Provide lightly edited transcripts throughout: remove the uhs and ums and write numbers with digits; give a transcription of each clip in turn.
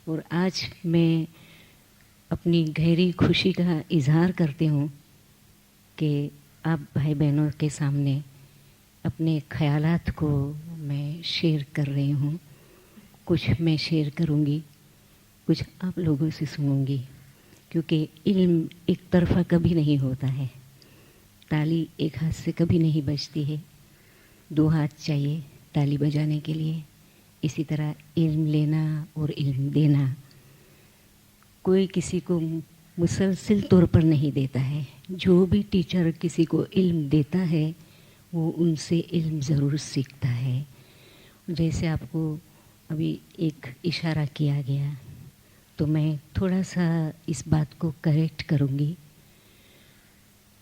اور آج میں اپنی گہری خوشی کا اظہار کرتی ہوں کہ آپ بھائی بہنوں کے سامنے اپنے خیالات کو میں شیئر کر رہی ہوں. کچھ میں شیئر کروں گی، کچھ آپ لوگوں سے سنوں گی، کیونکہ علم ایک طرفہ کبھی نہیں ہوتا ہے. تالی ایک ہاتھ سے کبھی نہیں بجتی ہے، دو ہاتھ چاہیے تالی بجانے کے لیے. اسی طرح علم لینا اور علم دینا کوئی کسی کو مسلسل طور پر نہیں دیتا ہے. جو بھی ٹیچر کسی کو علم دیتا ہے وہ ان سے علم ضرور سیکھتا ہے. جیسے آپ کو ابھی ایک اشارہ کیا گیا تو میں تھوڑا سا اس بات کو کریکٹ کروں گی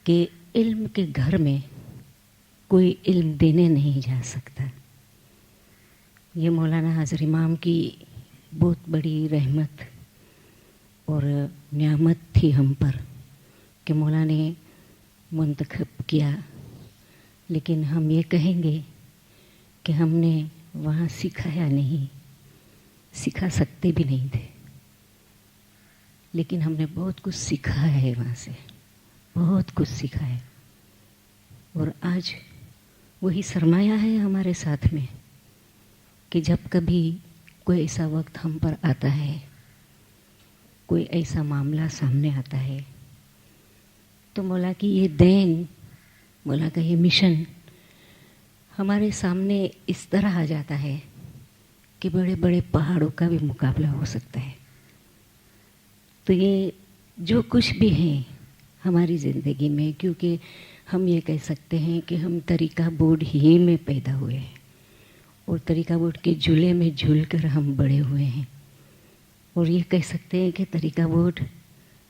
کہ علم کے گھر میں کوئی علم دینے نہیں جا سکتا. یہ مولانا حاضر امام کی بہت بڑی رحمت اور نعمت تھی ہم پر کہ مولا نے منتخب کیا. لیکن ہم یہ کہیں گے کہ ہم نے وہاں سکھایا نہیں، سکھا سکتے بھی نہیں تھے، لیکن ہم نے بہت کچھ سیکھا ہے وہاں سے، بہت کچھ سیکھا ہے. اور آج وہی سرمایہ ہے ہمارے ساتھ میں کہ جب کبھی کوئی ایسا وقت ہم پر آتا ہے، کوئی ایسا معاملہ سامنے آتا ہے، تو مولا کی یہ دین، مولا کا یہ مشن ہمارے سامنے اس طرح آ جاتا ہے کہ بڑے بڑے پہاڑوں کا بھی مقابلہ ہو سکتا ہے. تو یہ جو کچھ بھی ہیں ہماری زندگی میں، کیونکہ ہم یہ کہہ سکتے ہیں کہ ہم طریقہ بورڈ ہی میں پیدا ہوئے ہیں اور طریقہ بورڈ کے جھولے میں جھول کر ہم بڑے ہوئے ہیں. اور یہ کہہ سکتے ہیں کہ طریقہ بورڈ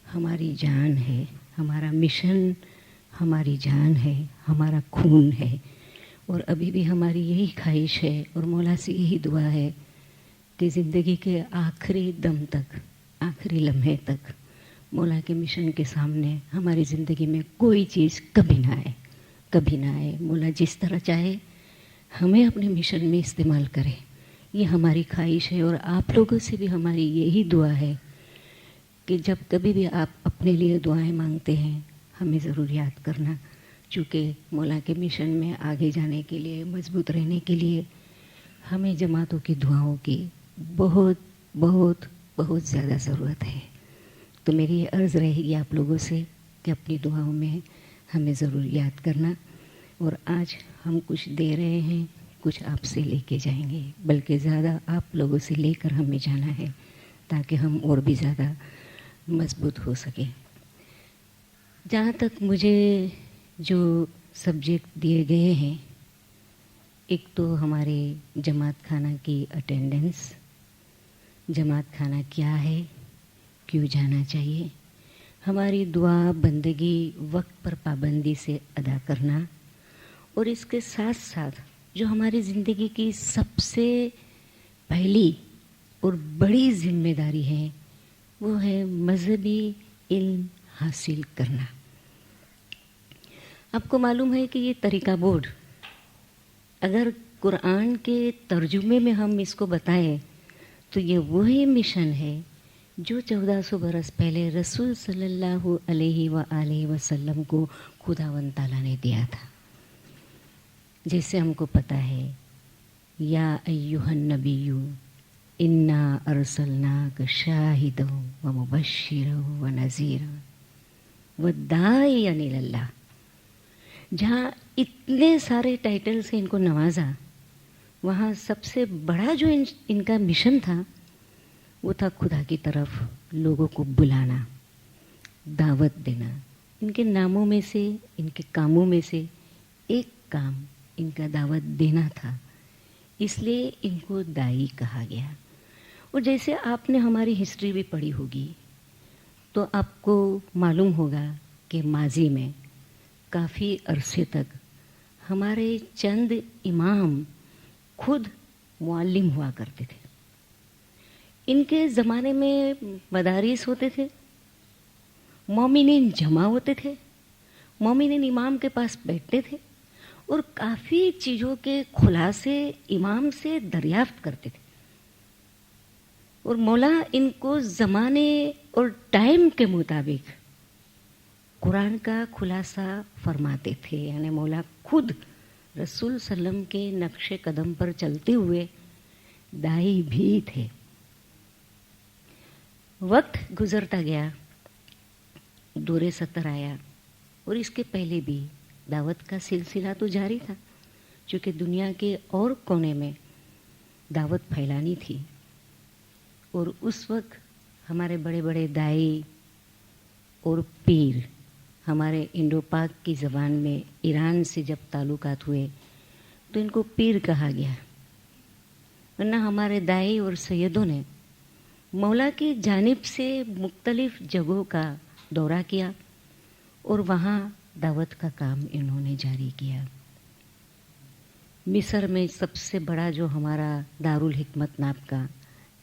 ہماری جان ہے، ہمارا مشن ہماری جان ہے، ہمارا خون ہے. اور ابھی بھی ہماری یہی خواہش ہے اور مولا سے یہی دعا ہے کہ زندگی کے آخری دم تک، آخری لمحے تک مولا کے مشن کے سامنے ہماری زندگی میں کوئی چیز کبھی نہ آئے، کبھی نہ آئے. مولا جس طرح چاہے ہمیں اپنے مشن میں استعمال کرے، یہ ہماری خواہش ہے. اور آپ لوگوں سے بھی ہماری یہی دعا ہے کہ جب کبھی بھی آپ اپنے لیے دعائیں مانگتے ہیں ہمیں ضرور یاد کرنا، چونکہ مولا کے مشن میں آگے جانے کے لیے، مضبوط رہنے کے لیے ہمیں جماعتوں کی دعاؤں کی بہت بہت بہت زیادہ ضرورت ہے. تو میری یہ عرض رہے گی آپ لوگوں سے کہ اپنی دعاؤں میں ہمیں ضرور یاد کرنا. اور آج ہم کچھ دے رہے ہیں، کچھ آپ سے لے کے جائیں گے، بلکہ زیادہ آپ لوگوں سے لے کر ہمیں جانا ہے تاکہ ہم اور بھی زیادہ مضبوط ہو سکیں. جہاں تک مجھے جو سبجیکٹ دیے گئے ہیں، ایک تو ہمارے جماعت خانہ کی اٹینڈنس، جماعت خانہ کیا ہے، کیوں جانا چاہیے، ہماری دعا بندگی وقت پر پابندی سے ادا کرنا، اور اس کے ساتھ ساتھ جو ہماری زندگی کی سب سے پہلی اور بڑی ذمہ داری ہے وہ ہے مذہبی علم حاصل کرنا. آپ کو معلوم ہے کہ یہ طریقہ بورڈ اگر قرآن کے ترجمے میں ہم اس کو بتائیں تو یہ وہی مشن ہے جو 1400 برس پہلے رسول صلی اللہ علیہ وآلہ وسلم کو خداوند تعالیٰ نے دیا تھا. جیسے ہم کو پتہ ہے، یا ایھا النبی انا ارسلناک شاہدا ومبشرا ونذیرا وداعیا الی اللہ. جہاں اتنے سارے ٹائٹل سے ان کو نوازا، وہاں سب سے بڑا جو ان کا مشن تھا وہ تھا خدا کی طرف لوگوں کو بلانا، دعوت دینا. ان کے ناموں میں سے، ان کے کاموں میں سے ایک کام ان کا دعوت دینا تھا، اس لیے ان کو داعی کہا گیا. اور جیسے آپ نے ہماری ہسٹری بھی پڑھی ہوگی تو آپ کو معلوم ہوگا کہ ماضی میں کافی عرصے تک ہمارے چند امام خود معلم ہوا کرتے تھے. ان کے زمانے میں مدارس ہوتے تھے، مومنین جمع ہوتے تھے، مومنین امام کے پاس بیٹھتے تھے اور کافی چیزوں کے خلاصے امام سے دریافت کرتے تھے. اور مولا ان کو زمانے اور ٹائم کے مطابق قرآن کا خلاصہ فرماتے تھے. یعنی مولا خود رسول صلی اللہ علیہ وسلم کے نقش قدم پر چلتے ہوئے دائی بھی تھے. وقت گزرتا گیا، دور 70 آیا، اور اس کے پہلے بھی دعوت کا سلسلہ تو جاری تھا، چونکہ دنیا کے اور کونے میں دعوت پھیلانی تھی. اور اس وقت ہمارے بڑے بڑے دائی اور پیر، ہمارے انڈو پاک کی زبان میں ایران سے جب تعلقات ہوئے تو ان کو پیر کہا گیا. ورنہ ہمارے دائی اور سیدوں نے مولا کی جانب سے مختلف جگہوں کا دورہ کیا اور وہاں دعوت کا کام انہوں نے جاری کیا. مصر میں سب سے بڑا جو ہمارا دارالحکمت نام کا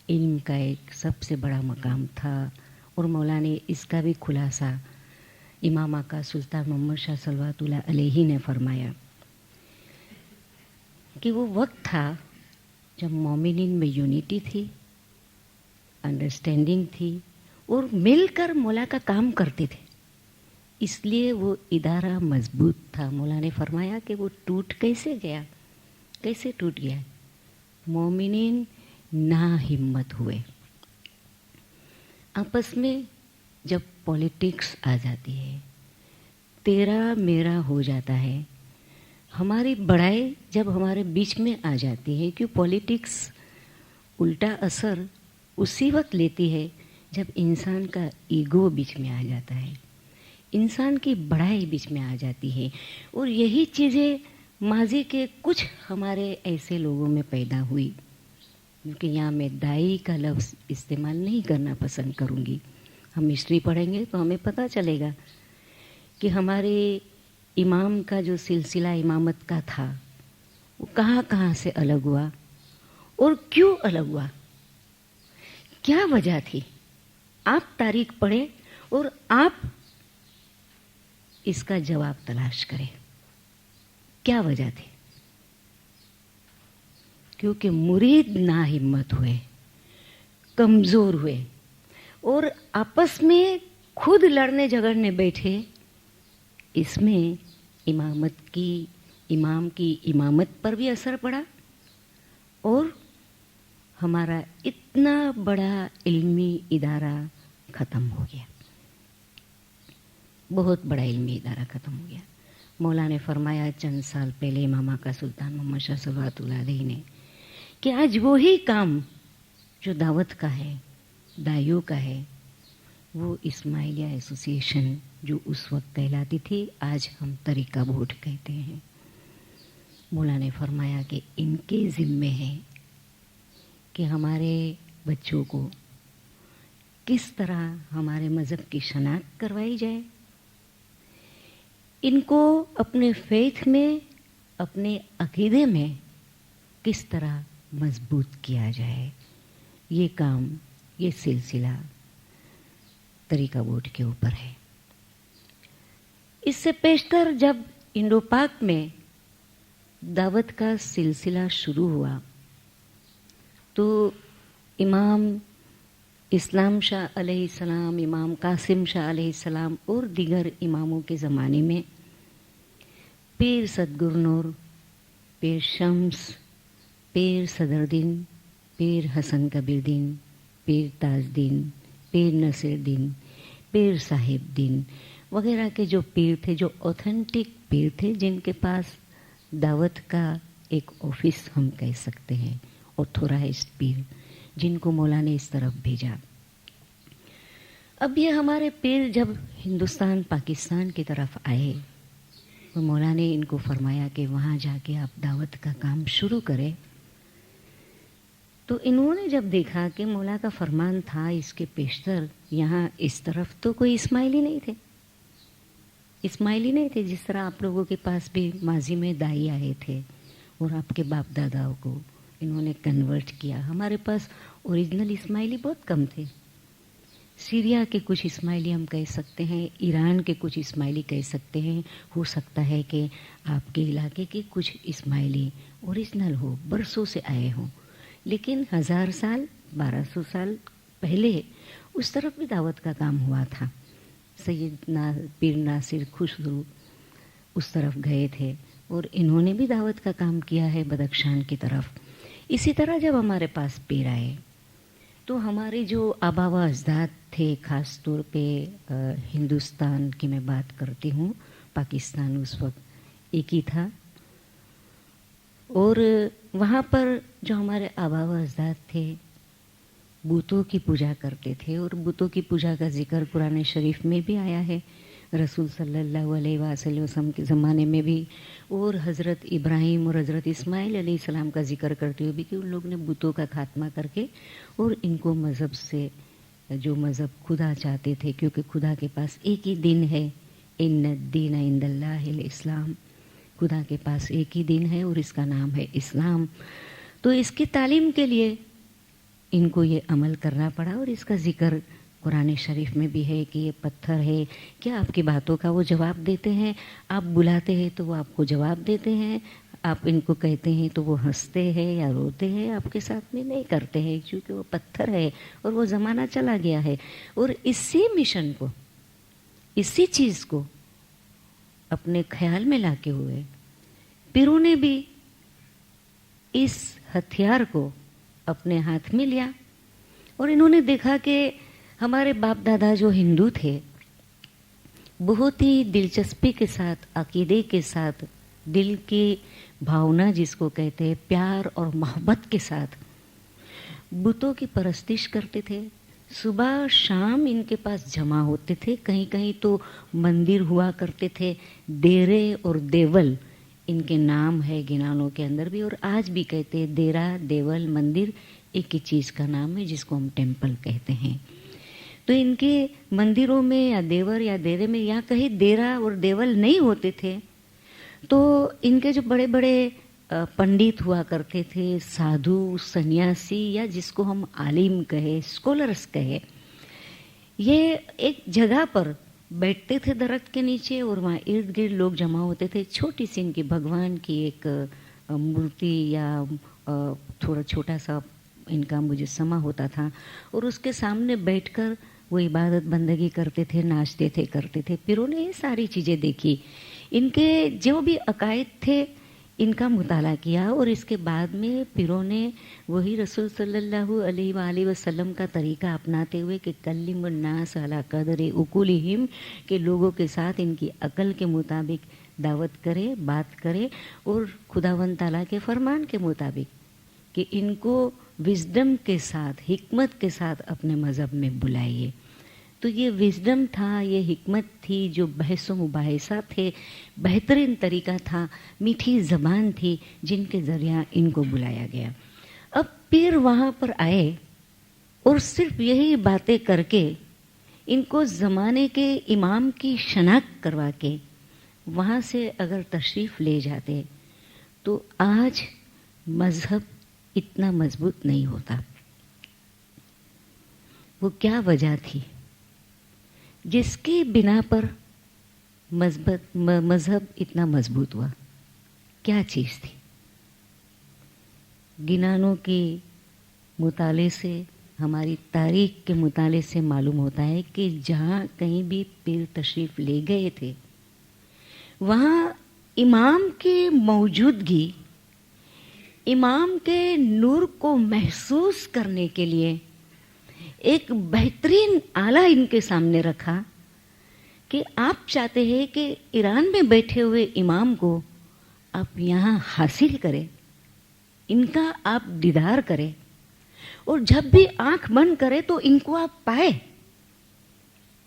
علم کا ایک سب سے بڑا مقام تھا، اور مولا نے اس کا بھی خلاصہ امام آقا سلطان محمد شاہ صلوات اللہ علیہ نے فرمایا کہ وہ وقت تھا جب مومنین میں یونٹی تھی، انڈرسٹینڈنگ تھی، اور مل کر مولا کا کام کرتے تھے. اس لیے وہ ادارہ مضبوط تھا. مولا نے فرمایا کہ وہ ٹوٹ کیسے گیا؟ کیسے ٹوٹ گیا؟ مومنین نا ہمت ہوئے. آپس میں جب پولیٹکس آ جاتی ہے، تیرا میرا ہو جاتا ہے، ہماری بڑائی جب ہمارے بیچ میں آ جاتی ہے، کیوں پولیٹکس الٹا اثر اسی وقت لیتی ہے جب انسان کا ایگو بیچ میں آ جاتا ہے، انسان کی بڑائی بیچ میں آ جاتی ہے. اور یہی چیزیں ماضی کے کچھ ہمارے ایسے لوگوں میں پیدا ہوئی. کیونکہ یہاں میں دائی کا لفظ استعمال نہیں کرنا پسند کروں گی. ہم ہسٹری پڑھیں گے تو ہمیں پتہ چلے گا کہ ہمارے امام کا جو سلسلہ امامت کا تھا وہ کہاں کہاں سے الگ ہوا اور کیوں الگ ہوا، کیا وجہ تھی. آپ تاریخ پڑھیں اور آپ اس کا جواب تلاش کریں، کیا وجہ تھی. کیونکہ مرید نا ہمت ہوئے، کمزور ہوئے، اور آپس میں خود لڑنے جھگڑنے بیٹھے. اس میں امام کی امامت پر بھی اثر پڑا، اور ہمارا اتنا بڑا علمی ادارہ ختم ہو گیا. بہت بڑا علمی ادارہ ختم ہو گیا. مولا نے فرمایا چند سال پہلے امام آقا سلطان محمد شاہ صلوات اللہ علیہ نے کہ آج وہی کام جو دعوت کا ہے، دائیوں کا ہے، وہ اسماعیلیہ ایسوسی ایشن جو اس وقت کہلاتی تھی، آج ہم طریقہ بورڈ کہتے ہیں. مولا نے فرمایا کہ ان کے ذمے ہے کہ ہمارے بچوں کو کس طرح ہمارے مذہب کی شناخت کروائی جائے، ان کو اپنے فیتھ میں، اپنے عقیدے میں کس طرح مضبوط کیا جائے. یہ کام، یہ سلسلہ طریقہ بورڈ کے اوپر ہے. اس سے پیشتر جب انڈو پاک میں دعوت کا سلسلہ شروع ہوا تو امام اسلام شاہ علیہ السلام، امام قاسم شاہ علیہ السلام اور دیگر اماموں کے زمانے میں پیر صدگرنور، پیر شمس، پیر صدر دین، پیر حسن کبیر دین، پیر تاج دین، پیر نصیر دین، پیر صاحب دین وغیرہ کے جو پیر تھے، جو اوتھینٹک پیر تھے، جن کے پاس دعوت کا ایک آفس ہم کہہ سکتے ہیں، آتھورائزڈ پیر، جن کو مولا نے اس طرف بھیجا. اب یہ ہمارے پیر جب ہندوستان پاکستان کی طرف آئے تو مولا نے ان کو فرمایا کہ وہاں جا کے آپ دعوت کا کام شروع کریں. تو انہوں نے جب دیکھا کہ مولا کا فرمان تھا اس کے پیشتر یہاں اس طرف تو کوئی اسماعیلی نہیں تھے، جس طرح آپ لوگوں کے پاس بھی ماضی میں دائی آئے تھے اور آپ کے باپ داداؤں کو انہوں نے کنورٹ کیا. ہمارے پاس اوریجنل اسماعیلی بہت کم تھے. سیریا کے کچھ اسماعیلی ہم کہہ سکتے ہیں، ایران کے کچھ اسماعیلی کہہ سکتے ہیں. ہو سکتا ہے کہ آپ کے علاقے کے کچھ اسماعیلی اوریجنل ہو، برسوں سے آئے ہوں، لیکن 1000 سال 1200 साल पहले उस तरफ भी दावत का काम हुआ था। सैयद पीर नासिर खुसरू उस तरफ गए थे और इन्होंने भी दावत का काम किया है बदख्शान की तरफ। इसी तरह जब हमारे पास पीर आए तो हमारे जो आबा व अजदाद थे, ख़ास तौर पे हिंदुस्तान की मैं बात करती हूँ, पाकिस्तान उस वक्त एक ही था, और वहाँ पर जो हमारे आबा व अजदाद थे बुतों की पूजा करते थे, और बुतों की पूजा का जिक्र कुरान शरीफ में भी आया है, रसूल सल्लल्लाहु अलैहि वसल्लम के ज़माने में भी, और हज़रत इब्राहीम और हज़रत इस्माइल अलैहिस्सलाम का जिक्र करते हुए भी कि उन लोगों ने बुतों का खात्मा करके और इनको मज़हब से, जो मज़हब खुदा चाहते थे, क्योंकि खुदा के पास एक ही दिन है, इन्न दीन इंदल्लाहिल इस्लाम, खुदा के पास एक ही दिन है और इसका नाम है इस्लाम। तो इसकी तालीम के लिए इनको ये अमल करना पड़ा, और इसका जिक्र कुरान शरीफ में भी है कि ये पत्थर है, क्या आपकी बातों का वो जवाब देते हैं, आप बुलाते हैं तो वो आपको जवाब देते हैं, आप इनको कहते हैं तो वो हंसते हैं या रोते हैं, आपके साथ में नहीं करते हैं, क्योंकि वो पत्थर है और वो ज़माना चला गया है। और इसी मिशन को, इसी चीज़ को अपने ख्याल में लाके हुए पीरों ने भी इस हथियार को अपने हाथ में लिया, और इन्होंने देखा कि हमारे बाप दादा जो हिंदू थे बहुत ही दिलचस्पी के साथ, अकीदे के साथ, दिल की भावना जिसको कहते हैं, प्यार और मोहब्बत के साथ बुतों की परस्तिश करते थे। सुबह शाम इनके पास जमा होते थे, कहीं कहीं तो मंदिर हुआ करते थे, देरे और देवल इनके नाम है गिनानों के अंदर भी, और आज भी कहते हैं देरा देवल मंदिर एक ही चीज़ का नाम है जिसको हम टेम्पल कहते हैं। तो इनके मंदिरों में या देवर या देरे में, या कहीं देरा और देवल नहीं होते थे, तो इनके जो बड़े बड़े पंडित हुआ करते थे, साधु सन्यासी या जिसको हम आलिम कहे, स्कॉलर्स कहे, ये एक जगह पर बैठते थे दरख्त के नीचे, और वहाँ इर्द गिर्द लोग जमा होते थे। छोटी सी इनकी भगवान की एक मूर्ति या थोड़ा छोटा सा इनका मुजस्समा होता था, और उसके सामने बैठकर वो इबादत बंदगी करते थे, नाचते थे, करते थे। पीरों ने ये सारी चीज़ें देखी, इनके जो भी अकायद थे इनका मुताला किया, और इसके बाद में पीरों ने वही रसूल सल्लल्लाहु अलैहि वसल्लम का तरीका अपनाते हुए कि कल्लिमुन नास अला क़दरि उकुलिहिम, के लोगों के साथ इनकी अकल के मुताबिक दावत करे, बात करे, और खुदावंद ताला के फरमान के मुताबिक कि इनको विजडम के साथ, हिकमत के साथ अपने मज़हब में बुलाइए। तो ये विजडम था, ये हिकमत थी, जो बहस व मुबाहिसा थे, बेहतरीन तरीका था, मीठी ज़बान थी, जिनके ज़रिया इनको बुलाया गया। अब पीर वहाँ पर आए और सिर्फ यही बातें करके इनको ज़माने के इमाम की शनाख्त करवा के वहाँ से अगर तशरीफ़ ले जाते तो आज मज़हब इतना मजबूत नहीं होता। वो क्या वजह थी जिसकी बिना पर मज़हब इतना मजबूत हुआ? क्या चीज़ थी? गिनानों के मुताले से, हमारी तारीख के मुताले से मालूम होता है कि जहाँ कहीं भी पीर तशरीफ़ ले गए थे वहाँ इमाम की मौजूदगी, इमाम के नूर को महसूस करने के लिए एक बेहतरीन आला इनके सामने रखा कि आप चाहते हैं कि ईरान में बैठे हुए इमाम को आप यहाँ हासिल करें, इनका आप दीदार करें, और जब भी आंख बंद करें तो इनको आप पाए।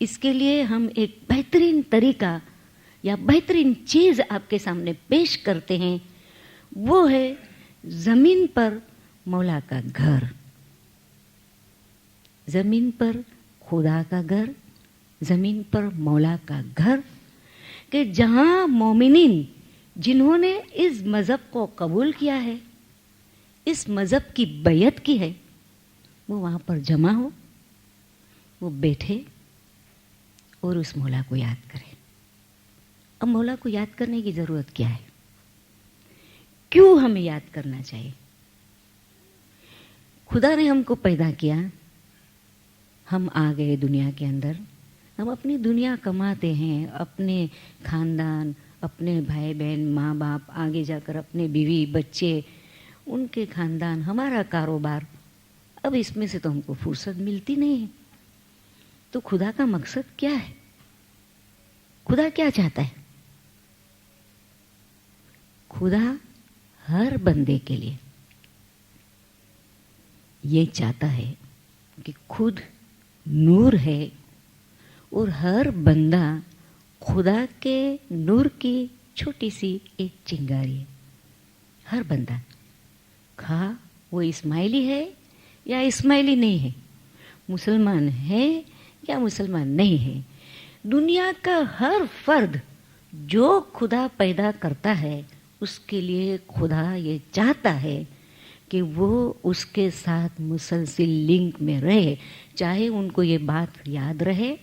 इसके लिए हम एक बेहतरीन तरीका या बेहतरीन चीज़ आपके सामने पेश करते हैं, वो है ज़मीन पर मौला का घर, ज़मीन पर खुदा का घर, ज़मीन पर मौला का घर, कि जहाँ मोमिनीन जिन्होंने इस मज़हब को कबूल किया है, इस मज़हब की बैयत की है, वो वहाँ पर जमा हो, वो बैठे और उस मौला को याद करें। अब मौला को याद करने की ज़रूरत क्या है? क्यों हमें याद करना चाहिए? खुदा ने हमको पैदा किया, हम आ गए दुनिया के अंदर, हम अपनी दुनिया कमाते हैं, अपने खानदान, अपने भाई बहन, माँ बाप, आगे जाकर अपने बीवी बच्चे, उनके खानदान, हमारा कारोबार। अब इसमें से तो हमको फुर्सत मिलती नहीं है। तो खुदा का मकसद क्या है? खुदा क्या चाहता है? खुदा हर बंदे के लिए ये चाहता है कि खुद नूर है और हर बंदा खुदा के नूर की छोटी सी एक चिंगारी है। हर बंदा, खा वो इस्माइली है या इस्माइली नहीं है, मुसलमान है या मुसलमान नहीं है, दुनिया का हर फर्द जो खुदा पैदा करता है उसके लिए खुदा ये चाहता है कि वो उसके साथ मुसलसिल लिंक में रहे, चाहे उनको ये बात याद रहे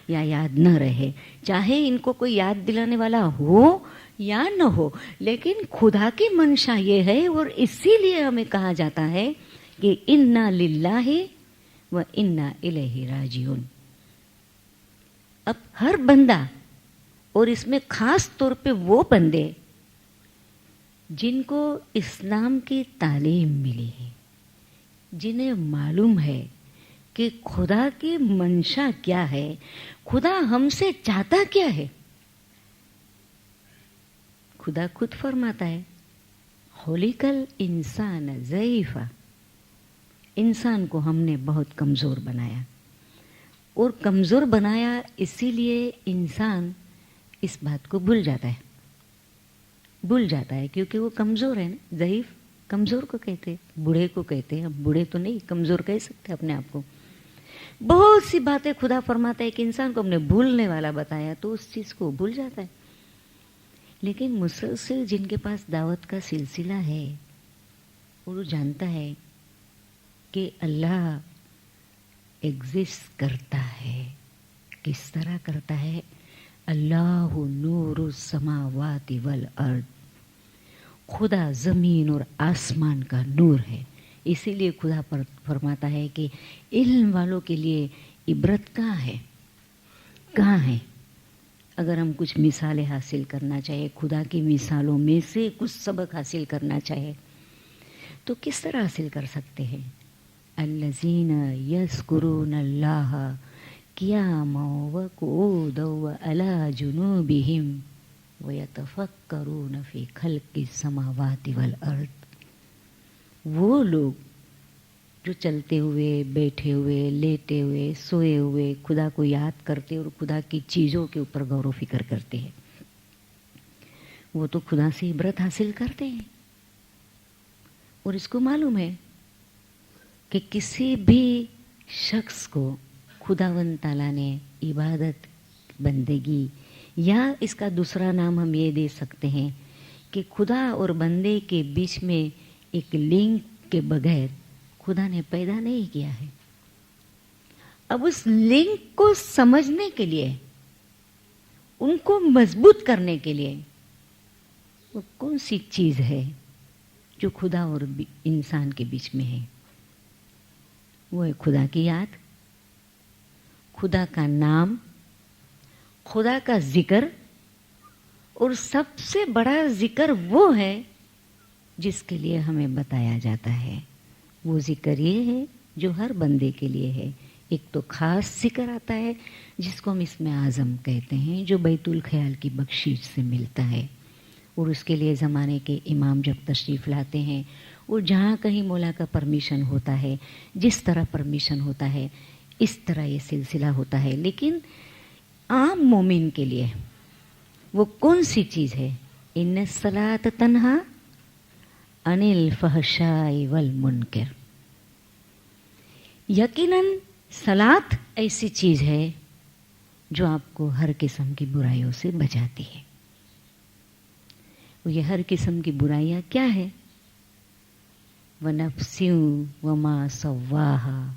या याद न रहे, चाहे इनको कोई याद दिलाने वाला हो या न हो, लेकिन खुदा की मंशा ये है। और इसीलिए हमें कहा जाता है कि इन्ना लिल्लाहि व इन्ना इलैहि राजिऊन। अब हर बंदा, और इसमें खास तौर पे वो बंदे जिनको इस्लाम की तालीम मिली है, जिन्हें मालूम है कि खुदा की मंशा क्या है, खुदा हमसे चाहता क्या है। खुदा खुद फरमाता है, खुलिकल इंसान ज़ईफ़ा, इंसान को हमने बहुत कमज़ोर बनाया। और कमज़ोर बनाया इसीलिए इंसान इस बात को भूल जाता है क्योंकि वो कमज़ोर है ना। ज़ईफ़ कमज़ोर को कहते हैं, बूढ़े को कहते हैं। अब बूढ़े तो नहीं, कमज़ोर कह सकते अपने आप को। बहुत सी बातें खुदा फरमाता है कि इंसान को हमने भूलने वाला बताया तो उस चीज़ को भूल जाता है। लेकिन मुसलसिल जिनके पास दावत का सिलसिला है, वो जानता है कि अल्लाह एग्जिस्ट करता है। किस तरह करता है? अल्लाहु नूरु समावाति वल अर्द, खुदा ज़मीन और आसमान का नूर है। इसीलिए खुदा पर फरमाता है कि इल्म वालों के लिए इबरत कहाँ है। अगर हम कुछ मिसालें हासिल करना चाहे, खुदा की मिसालों में से कुछ सबक हासिल करना चाहे, तो किस तरह हासिल कर सकते हैं? अल्लज़ीन यज़्कुरूनल्लाह क़ियामन व qu'ूदन व अला जुनूबिहिम व यतफ़क्करून फ़ी ख़ल्क़िस समावाति वल अर्द। वो लोग जो चलते हुए, बैठे हुए, लेटे हुए, सोए हुए खुदा को याद करते और खुदा की चीज़ों के ऊपर गौर व फिक्र करते हैं, वो तो खुदा से इबरत हासिल करते हैं। और इसको मालूम है कि किसी भी शख्स को खुदावंद ताला ने इबादत, बंदेगी, या इसका दूसरा नाम हम ये दे सकते हैं कि खुदा और बंदे के बीच में एक लिंक के बगैर खुदा ने पैदा नहीं किया है। अब उस लिंक को समझने के लिए, उनको मजबूत करने के लिए, वो कौन सी चीज़ है जो खुदा और इंसान के बीच में है? वो है खुदा की याद, खुदा का नाम, खुदा का जिक्र। और सबसे बड़ा जिक्र वो है जिसके लिए हमें बताया जाता है। वो जिक्र ये है जो हर बंदे के लिए है। एक तो ख़ास जिक्र आता है जिसको हम इसमें आज़म कहते हैं, जो बैतुल ख़याल की बख्शीश से मिलता है। और उसके लिए ज़माने के इमाम जब तशरीफ़ लाते हैं और जहाँ कहीं मौला का परमिशन होता है, जिस तरह परमिशन होता है, इस तरह ये सिलसिला होता है। लेकिन आम मोमिन के लिए वो कौन सी चीज़ है? इन्न सलात तन्हा अनिल फहशाई वल मुनकर। यकीनन सलात ऐसी चीज़ है जो आपको हर किस्म की बुराइयों से बचाती है। ये हर किस्म की बुराइयाँ क्या है? वनफ्सिन वमा सव्वाहा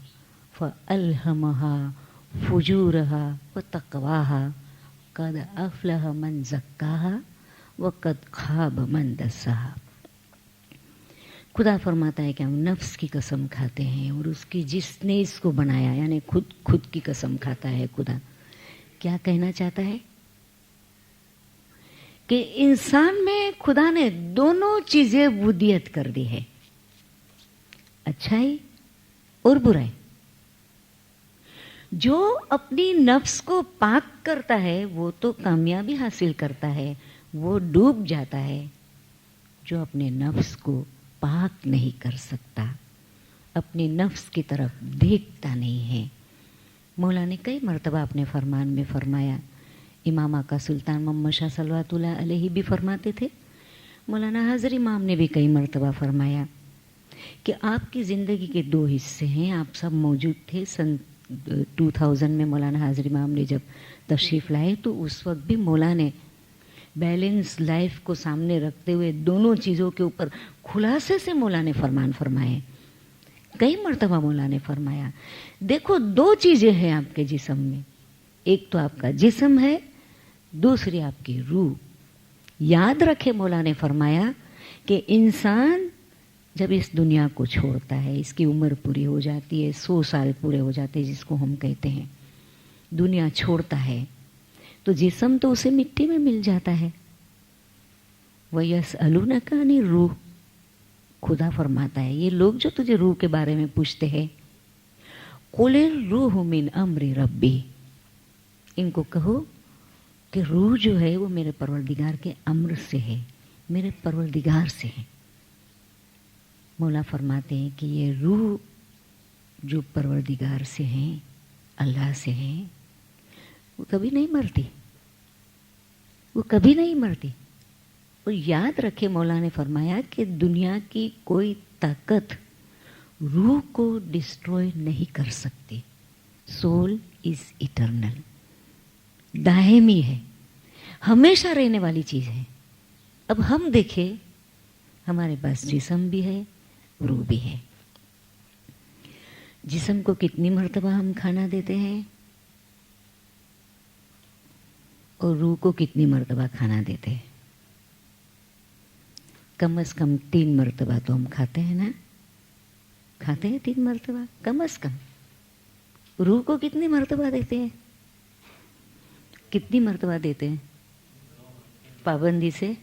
फ़अल्हमहा फुजूरहा व तक़वाहा क़द अफ़लह मन ज़क्काहा व क़द ख़ाब मन दस्साहा। खुदा फरमाता है कि हम नफ्स की कसम खाते हैं और उसकी जिसने इसको बनाया, यानी खुद की कसम खाता है खुदा। क्या कहना चाहता है कि इंसान में खुदा ने दोनों चीजें वुदियत कर दी है, अच्छाई और बुराई। जो अपनी नफ्स को पाक करता है वो तो कामयाबी हासिल करता है, वो डूब जाता है। जो अपने नफ्स को पाक नहीं कर सकता, अपने नफ्स की तरफ देखता नहीं है। मौला ने कई मर्तबा अपने फरमान में फरमाया, इमाम आका सुल्तान मोहम्मद शाह सल्लल्लाहु अलैहि भी फरमाते थे, मौलाना हाज़र इमाम ने भी कई मर्तबा फरमाया कि आपकी ज़िंदगी के दो हिस्से हैं। आप सब मौजूद थे सन 2000 में मौलाना हाज़र इमाम ने जब तशरीफ़ लाए, तो उस वक्त भी मौला ने बैलेंस लाइफ को सामने रखते हुए दोनों चीज़ों के ऊपर खुलासे से मौला ने फरमान फरमाए। कई मर्तबा मौला ने फरमाया, देखो दो चीज़ें हैं आपके जिस्म में, एक तो आपका जिस्म है, दूसरी आपकी रूह। याद रखे मौला ने फरमाया कि इंसान जब इस दुनिया को छोड़ता है, इसकी उम्र पूरी हो जाती है, 100 साल पूरे हो जाते हैं जिसको हम कहते हैं, दुनिया छोड़ता है, तो जिस्म तो उसे मिट्टी में मिल जाता है। वयसअलूनका अनि रूह, खुदा फरमाता है ये लोग जो तुझे रूह के बारे में पूछते हैं, कुलिर रूह मिन अम्रि रब्बी, इनको कहो कि रूह जो है वो मेरे परवरदिगार के अम्र से है, मेरे परवरदिगार से है। मौला फरमाते हैं कि ये रूह जो परवरदिगार से हैं, अल्लाह से हैं, वो कभी नहीं मरती, वो कभी नहीं मरती। और याद रखे मौला ने फरमाया कि दुनिया की कोई ताकत रूह को डिस्ट्रॉय नहीं कर सकती। सोल इज इटर्नल, दायमी है, हमेशा रहने वाली चीज़ है। अब हम देखें, हमारे पास जिस्म भी है, रूह भी है। जिस्म को कितनी मर्तबा हम खाना देते हैं और रूह को कितनी मर्तबा खाना देते हैं? कम से कम 3 मर्तबा तो हम खाते हैं ना, खाते हैं 3 मर्तबा कम से कम। रूह को कितनी मर्तबा देते हैं? कितनी मर्तबा देते हैं? पाबंदी से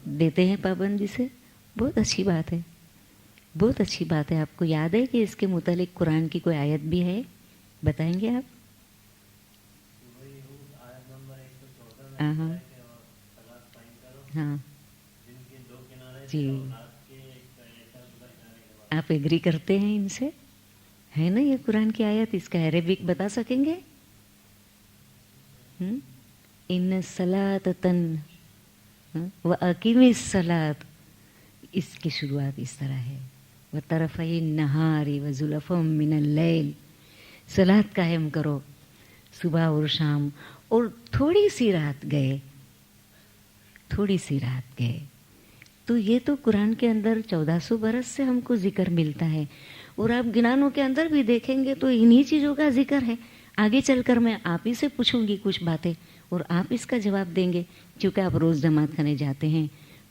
देते हैं, पाबंदी से। बहुत अच्छी बात है, बहुत अच्छी बात है। आपको याद है कि इसके मुतालिक कुरान की कोई आयत भी है? बताएंगे आप? हाँ जी, आप एग्री करते हैं इनसे? है ना ये कुरान की आयत? इसका अरेबिक बता सकेंगे? इन सलात तन व अकीमी सलात, इसकी शुरुआत इस तरह है, व तरफ़ई नहारी व ज़ुलफ़म मिनल लैल, सलात कायम करो सुबह और शाम, और थोड़ी सी रात गए, थोड़ी सी रात गए। तो ये तो कुरान के अंदर 1400 बरस से हमको जिक्र मिलता है, और आप गिनानों के अंदर भी देखेंगे तो इन्हीं चीज़ों का जिक्र है। आगे चलकर मैं आप ही से पूछूंगी कुछ बातें और आप इसका जवाब देंगे, क्योंकि आप रोज़ जमात खाने जाते हैं,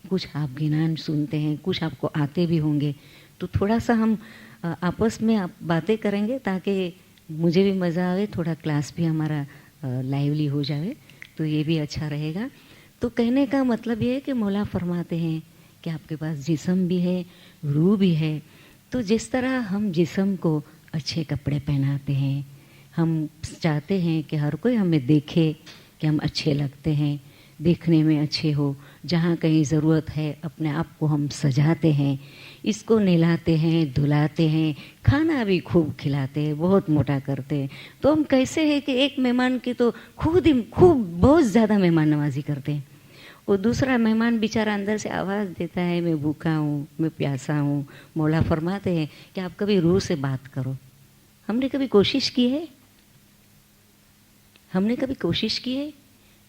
कुछ आप गिनान सुनते हैं, कुछ आपको आते भी होंगे। तो थोड़ा सा हम आपस में आप बातें करेंगे ताकि मुझे भी मज़ा आवे, थोड़ा क्लास भी हमारा लाइवली हो जाए, तो ये भी अच्छा रहेगा। तो कहने का मतलब ये है कि मौला फरमाते हैं कि आपके पास जिस्म भी है, रूह भी है। तो जिस तरह हम जिस्म को अच्छे कपड़े पहनाते हैं, हम चाहते हैं कि हर कोई हमें देखे कि हम अच्छे लगते हैं, देखने में अच्छे हो, जहाँ कहीं ज़रूरत है अपने आप को हम सजाते हैं, इसको नहलाते हैं, धुलाते हैं, खाना भी खूब खिलाते हैं, बहुत मोटा करते हैं। तो हम कैसे हैं कि एक मेहमान की तो खूब बहुत ज़्यादा मेहमान नवाजी करते हैं, और दूसरा मेहमान बेचारा अंदर से आवाज़ देता है, मैं भूखा हूँ, मैं प्यासा हूँ। मौला फरमाते हैं कि आप कभी रूह से बात करो। हमने कभी कोशिश की है? हमने कभी कोशिश की है?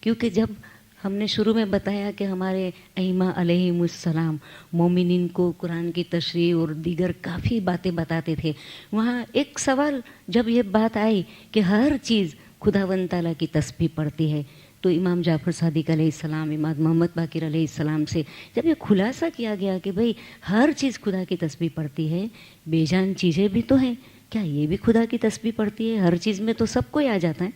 क्योंकि जब हमने शुरू में बताया कि हमारे अइमा अलैहिमुस्सलाम मोमिनीन को कुरान की तशरीह और दीगर काफ़ी बातें बताते थे, वहाँ एक सवाल जब ये बात आई कि हर चीज़ खुदावंद ताला की तस्बीह पढ़ती है, तो इमाम जाफ़र सादिक अलैहिस्सलाम, इमाम मोहम्मद बाकिर अलैहिस्सलाम से जब ये खुलासा किया गया कि भाई हर चीज़ खुदा की तस्बीह पढ़ती है, बेजान चीज़ें भी तो हैं, क्या ये भी खुदा की तस्बीह पढ़ती है? हर चीज़ में तो सब कोई आ जाता है,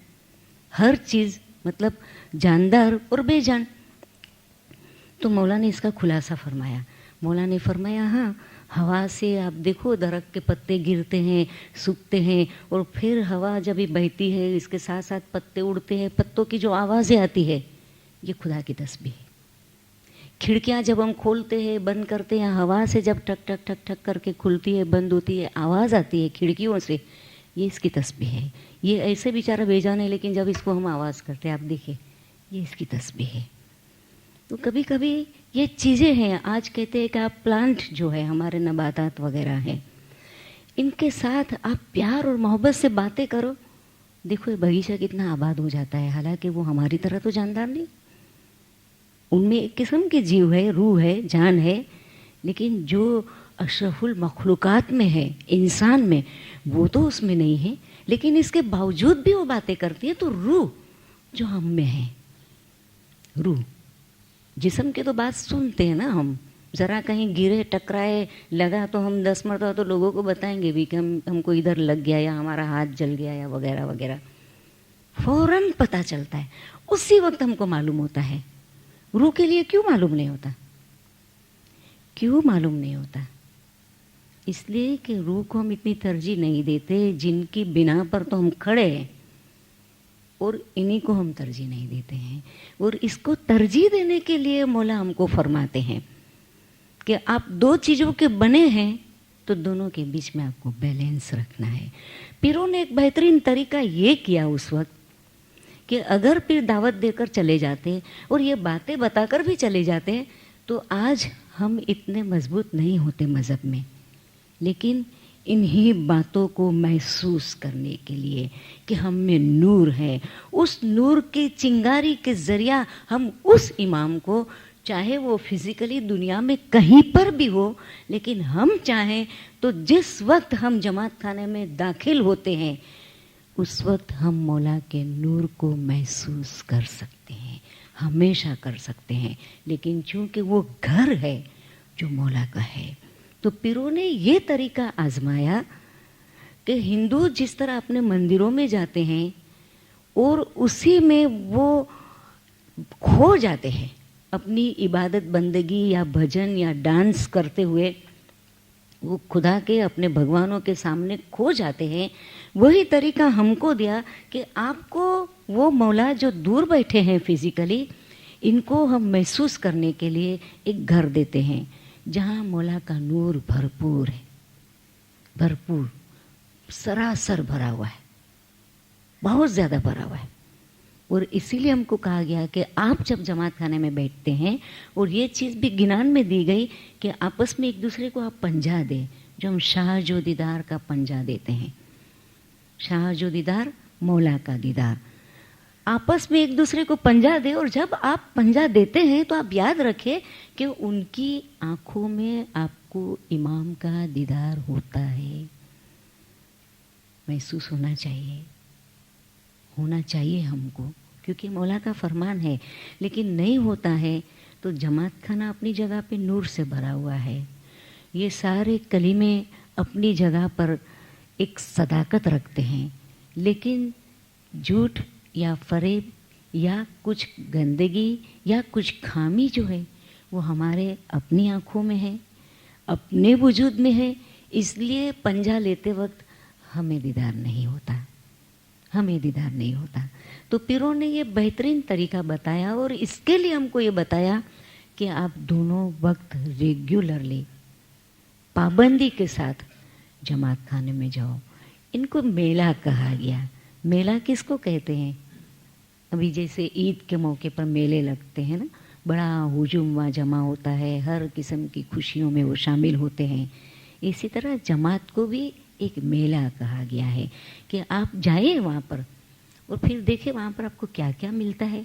हर चीज़ मतलब जानदार और बेजान। तो मौला ने इसका खुलासा फरमाया। मौला ने फरमाया हाँ, हवा से आप देखो दरख्त के पत्ते गिरते हैं, सूखते हैं, और फिर हवा जब ये बहती है इसके साथ साथ पत्ते उड़ते हैं, पत्तों की जो आवाज़ें आती है ये खुदा की तस्बीह है। खिड़कियाँ जब हम खोलते हैं बंद करते हैं, हवा से जब ठक ठक ठक ठक करके खुलती है बंद होती है, आवाज़ आती है खिड़कियों से, ये इसकी तस्बीह है। ये ऐसे बेचारा बेजान है, लेकिन जब इसको हम आवाज़ करते हैं आप देखिए ये इसकी तस्बीह है। तो कभी कभी ये चीज़ें हैं, आज कहते हैं कि आप प्लांट जो है हमारे नबातात वगैरह हैं, इनके साथ आप प्यार और मोहब्बत से बातें करो, देखो ये बगीचा कितना आबाद हो जाता है। हालांकि वो हमारी तरह तो जानदार नहीं, उनमें एक किस्म के जीव है, रूह है, जान है, लेकिन जो अशरफुल मखलूकात में है, इंसान में, वो तो उसमें नहीं है, लेकिन इसके बावजूद भी वो बातें करती है। तो रूह जो हम में है, रूह, जिस्म के तो बात सुनते हैं ना हम, ज़रा कहीं गिरे टकराए लगा तो हम 10 मरतबा तो लोगों को बताएंगे भी कि हमको इधर लग गया या हमारा हाथ जल गया या वगैरह वगैरह, फौरन पता चलता है, उसी वक्त हमको मालूम होता है। रूह के लिए क्यों मालूम नहीं होता? क्यों मालूम नहीं होता? इसलिए कि रूह को हम इतनी तरजीह नहीं देते, जिनकी बिना पर तो हम खड़े हैं, और इन्हीं को हम तरजीह नहीं देते हैं। और इसको तरजीह देने के लिए मौला हमको फरमाते हैं कि आप दो चीज़ों के बने हैं, तो दोनों के बीच में आपको बैलेंस रखना है। पीरों ने एक बेहतरीन तरीका ये किया उस वक्त कि अगर पीर दावत देकर चले जाते और ये बातें बताकर भी चले जाते, तो आज हम इतने मजबूत नहीं होते मज़हब में। लेकिन इन्हीं बातों को महसूस करने के लिए कि हम में नूर है, उस नूर की चिंगारी के ज़रिया हम उस इमाम को, चाहे वो फिज़िकली दुनिया में कहीं पर भी हो, लेकिन हम चाहें तो जिस वक्त हम जमात खाने में दाखिल होते हैं उस वक्त हम मौला के नूर को महसूस कर सकते हैं, हमेशा कर सकते हैं। लेकिन चूँकि वो घर है जो मौला का है, तो पीरों ने ये तरीका आजमाया कि हिंदू जिस तरह अपने मंदिरों में जाते हैं और उसी में वो खो जाते हैं, अपनी इबादत बंदगी या भजन या डांस करते हुए वो खुदा के, अपने भगवानों के सामने खो जाते हैं। वही तरीका हमको दिया कि आपको वो मौला जो दूर बैठे हैं फिजिकली, इनको हम महसूस करने के लिए एक घर देते हैं जहाँ मौला का नूर भरपूर है, भरपूर, सरासर भरा हुआ है, बहुत ज़्यादा भरा हुआ है। और इसीलिए हमको कहा गया कि आप जब जमात खाने में बैठते हैं, और ये चीज़ भी गिनान में दी गई कि आपस में एक दूसरे को आप पंजा दें, जो हम शाह जो दीदार का पंजा देते हैं। शाह जो दीदार, मौला का दीदार, आपस में एक दूसरे को पंजा दे। और जब आप पंजा देते हैं तो आप याद रखें कि उनकी आँखों में आपको इमाम का दीदार होता है, महसूस होना चाहिए, होना चाहिए हमको, क्योंकि मौला का फरमान है। लेकिन नहीं होता है तो जमात खाना अपनी जगह पे नूर से भरा हुआ है, ये सारे कलीमे अपनी जगह पर एक सदाकत रखते हैं, लेकिन झूठ या फरेब या कुछ गंदगी या कुछ खामी जो है वो हमारे अपनी आँखों में है, अपने वजूद में है। इसलिए पंजा लेते वक्त हमें दीदार नहीं होता, हमें दीदार नहीं होता। तो पीरों ने ये बेहतरीन तरीका बताया, और इसके लिए हमको ये बताया कि आप दोनों वक्त रेगुलरली पाबंदी के साथ जमात खाने में जाओ। इनको मेला कहा गया। मेला किसको कहते हैं? अभी जैसे ईद के मौके पर मेले लगते हैं ना, बड़ा हुजूम वहाँ जमा होता है, हर किस्म की खुशियों में वो शामिल होते हैं। इसी तरह जमात को भी एक मेला कहा गया है कि आप जाइए वहाँ पर और फिर देखिए वहाँ पर आपको क्या क्या मिलता है,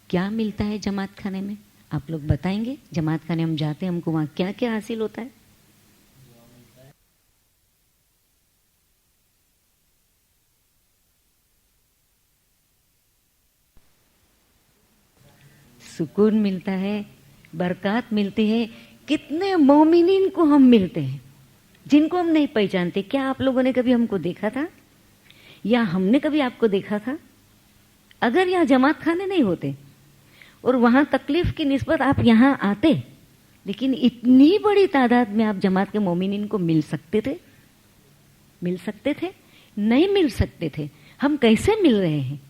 क्या मिलता है जमात खाने में। आप लोग बताएंगे, जमात खाने हम जाते हैं, हमको वहाँ क्या क्या हासिल होता है? सुकून मिलता है, बरकत मिलती है। कितने मोमिनीन को हम मिलते हैं जिनको हम नहीं पहचानते। क्या आप लोगों ने कभी हमको देखा था या हमने कभी आपको देखा था? अगर यहाँ जमात खाने नहीं होते और वहाँ तकलीफ की निस्बत आप यहाँ आते, लेकिन इतनी बड़ी तादाद में आप जमात के मोमिनीन को मिल सकते थे? मिल सकते थे? नहीं मिल सकते थे। हम कैसे मिल रहे हैं?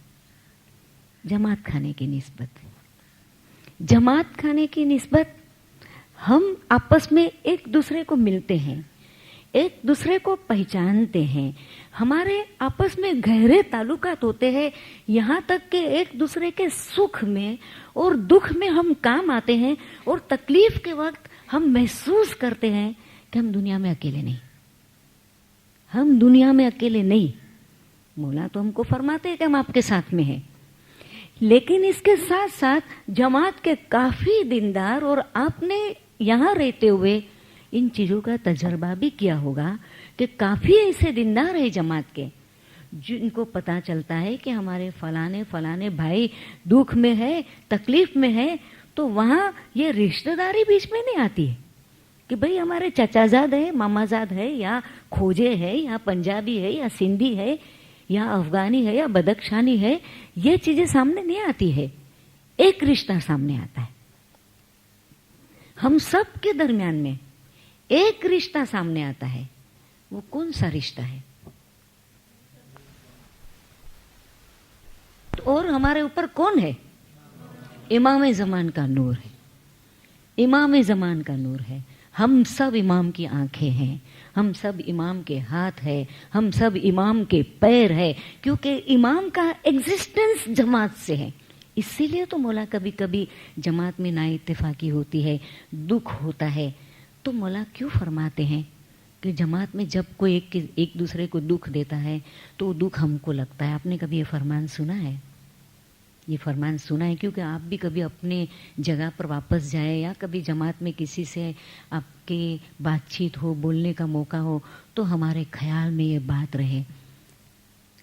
जमात खाने की निस्बत। जमात खाने की निस्बत हम आपस में एक दूसरे को मिलते हैं, एक दूसरे को पहचानते हैं, हमारे आपस में गहरे ताल्लुकात होते हैं, यहाँ तक कि एक दूसरे के सुख में और दुख में हम काम आते हैं, और तकलीफ के वक्त हम महसूस करते हैं कि हम दुनिया में अकेले नहीं, हम दुनिया में अकेले नहीं। मौला तो हमको फरमाते हैं कि हम आपके साथ में हैं, लेकिन इसके साथ साथ जमात के काफ़ी दीनदार, और आपने यहाँ रहते हुए इन चीज़ों का तजर्बा भी किया होगा कि काफ़ी ऐसे दीनदार है जमात के जिनको पता चलता है कि हमारे फलाने फलाने भाई दुख में है, तकलीफ में है, तो वहाँ ये रिश्तेदारी बीच में नहीं आती है कि भाई हमारे चचाजाद है, मामाजाद है, या खोजे है, या पंजाबी है, या सिंधी है, या अफगानी है, या बदख्शानी है। ये चीज़ें सामने नहीं आती है, एक रिश्ता सामने आता है। हम सब के दरमियान में एक रिश्ता सामने आता है। वो कौन सा रिश्ता है? और हमारे ऊपर कौन है? इमाम ज़मान का नूर है। इमाम ज़मान का नूर है। हम सब इमाम की आंखें हैं, हम सब इमाम के हाथ है, हम सब इमाम के पैर है, क्योंकि इमाम का एग्जिस्टेंस जमात से है। इसीलिए तो मौला कभी कभी जमात में ना इत्तेफाकी होती है, दुख होता है, तो मौला क्यों फरमाते हैं कि जमात में जब कोई एक दूसरे को दुख देता है तो वो दुख हमको लगता है। आपने कभी ये फरमान सुना है? ये फरमान सुना है क्योंकि आप भी कभी अपने जगह पर वापस जाए, या कभी जमात में किसी से आपकी बातचीत हो, बोलने का मौका हो, तो हमारे ख्याल में ये बात रहे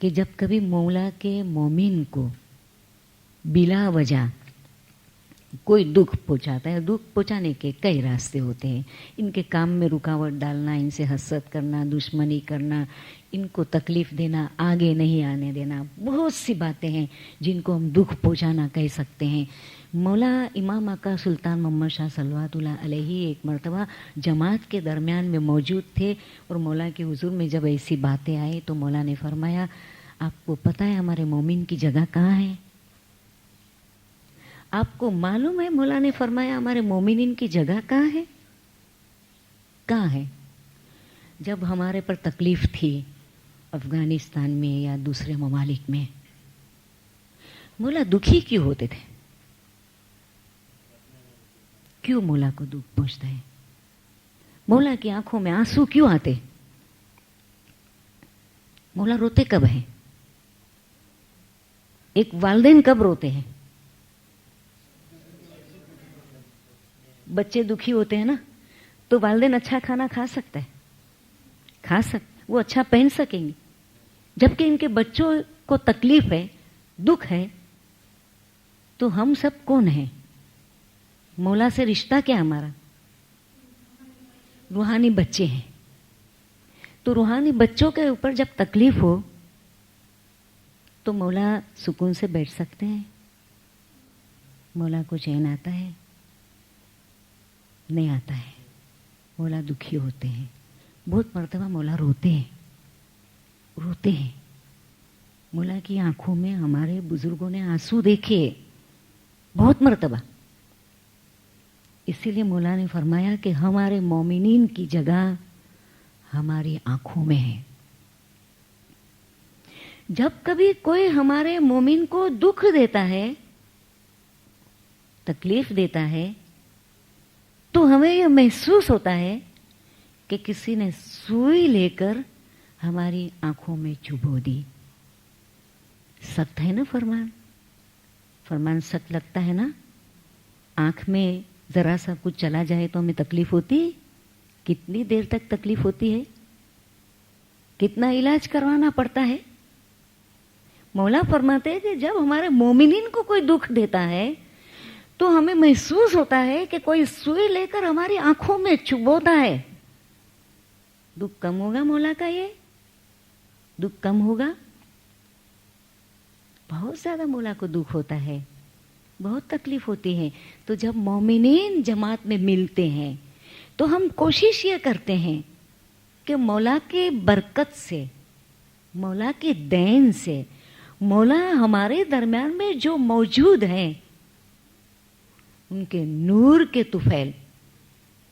कि जब कभी मौला के मोमिन को बिला वजह कोई दुख पहुंचाता है, दुख पहुंचाने के कई रास्ते होते हैं। इनके काम में रुकावट डालना, इनसे हसद करना, दुश्मनी करना, इनको तकलीफ देना, आगे नहीं आने देना, बहुत सी बातें हैं जिनको हम दुख पहुंचाना कह सकते हैं। मौला इमाम आका सुल्तान मोहम्मद शाह सल्लल्लाहु अलैहि एक मरतबा जमात के दरमियान में मौजूद थे, और मौला के हुजूर में जब ऐसी बातें आई तो मौला ने फरमाया, आपको पता है हमारे मोमिन की जगह कहाँ है? आपको मालूम है? मौला ने फरमाया हमारे मोमिनिन की जगह कहाँ है? कहाँ है? जब हमारे पर तकलीफ थी अफगानिस्तान में या दूसरे ममालिक में, मौला दुखी क्यों होते थे? क्यों मौला को दुख पहुंचता है? मौला की आंखों में आंसू क्यों आते? मौला रोते कब हैं? एक वालिदैन कब रोते हैं? बच्चे दुखी होते हैं ना, तो वालिदैन अच्छा खाना खा सकता है, वो अच्छा पहन सकेंगे, जबकि इनके बच्चों को तकलीफ है, दुख है, तो हम सब कौन हैं? मौला से रिश्ता क्या हमारा? रूहानी बच्चे हैं। तो रूहानी बच्चों के ऊपर जब तकलीफ हो तो मौला सुकून से बैठ सकते हैं? मौला को चैन आता है? नहीं आता है। मौला दुखी होते हैं। बहुत मर्तबा मौला रोते हैं। मौला की आंखों में हमारे बुजुर्गों ने आंसू देखे बहुत मर्तबा। इसीलिए मौला ने फरमाया कि हमारे मोमिनीन की जगह हमारी आंखों में है। जब कभी कोई हमारे मोमिन को दुख देता है, तकलीफ देता है, तो हमें यह महसूस होता है कि किसी ने सुई लेकर हमारी आंखों में चुभो दी। सख्त है ना फरमान सख्त लगता है ना। आंख में जरा सा कुछ चला जाए तो हमें तकलीफ होती है। कितनी देर तक तकलीफ होती है, कितना इलाज करवाना पड़ता है। मौला फरमाते हैं कि जब हमारे मोमिनीन को कोई दुख देता है तो हमें महसूस होता है कि कोई सुई लेकर हमारी आंखों में चुभोता है। दुख कम होगा मौला का? ये दुख कम होगा? बहुत ज्यादा मौला को दुख होता है, बहुत तकलीफ होती है। तो जब मोमिनीन जमात में मिलते हैं तो हम कोशिश ये करते हैं कि मौला के बरकत से, मौला के देन से, मौला हमारे दरमियान में जो मौजूद हैं उनके नूर के तुफैल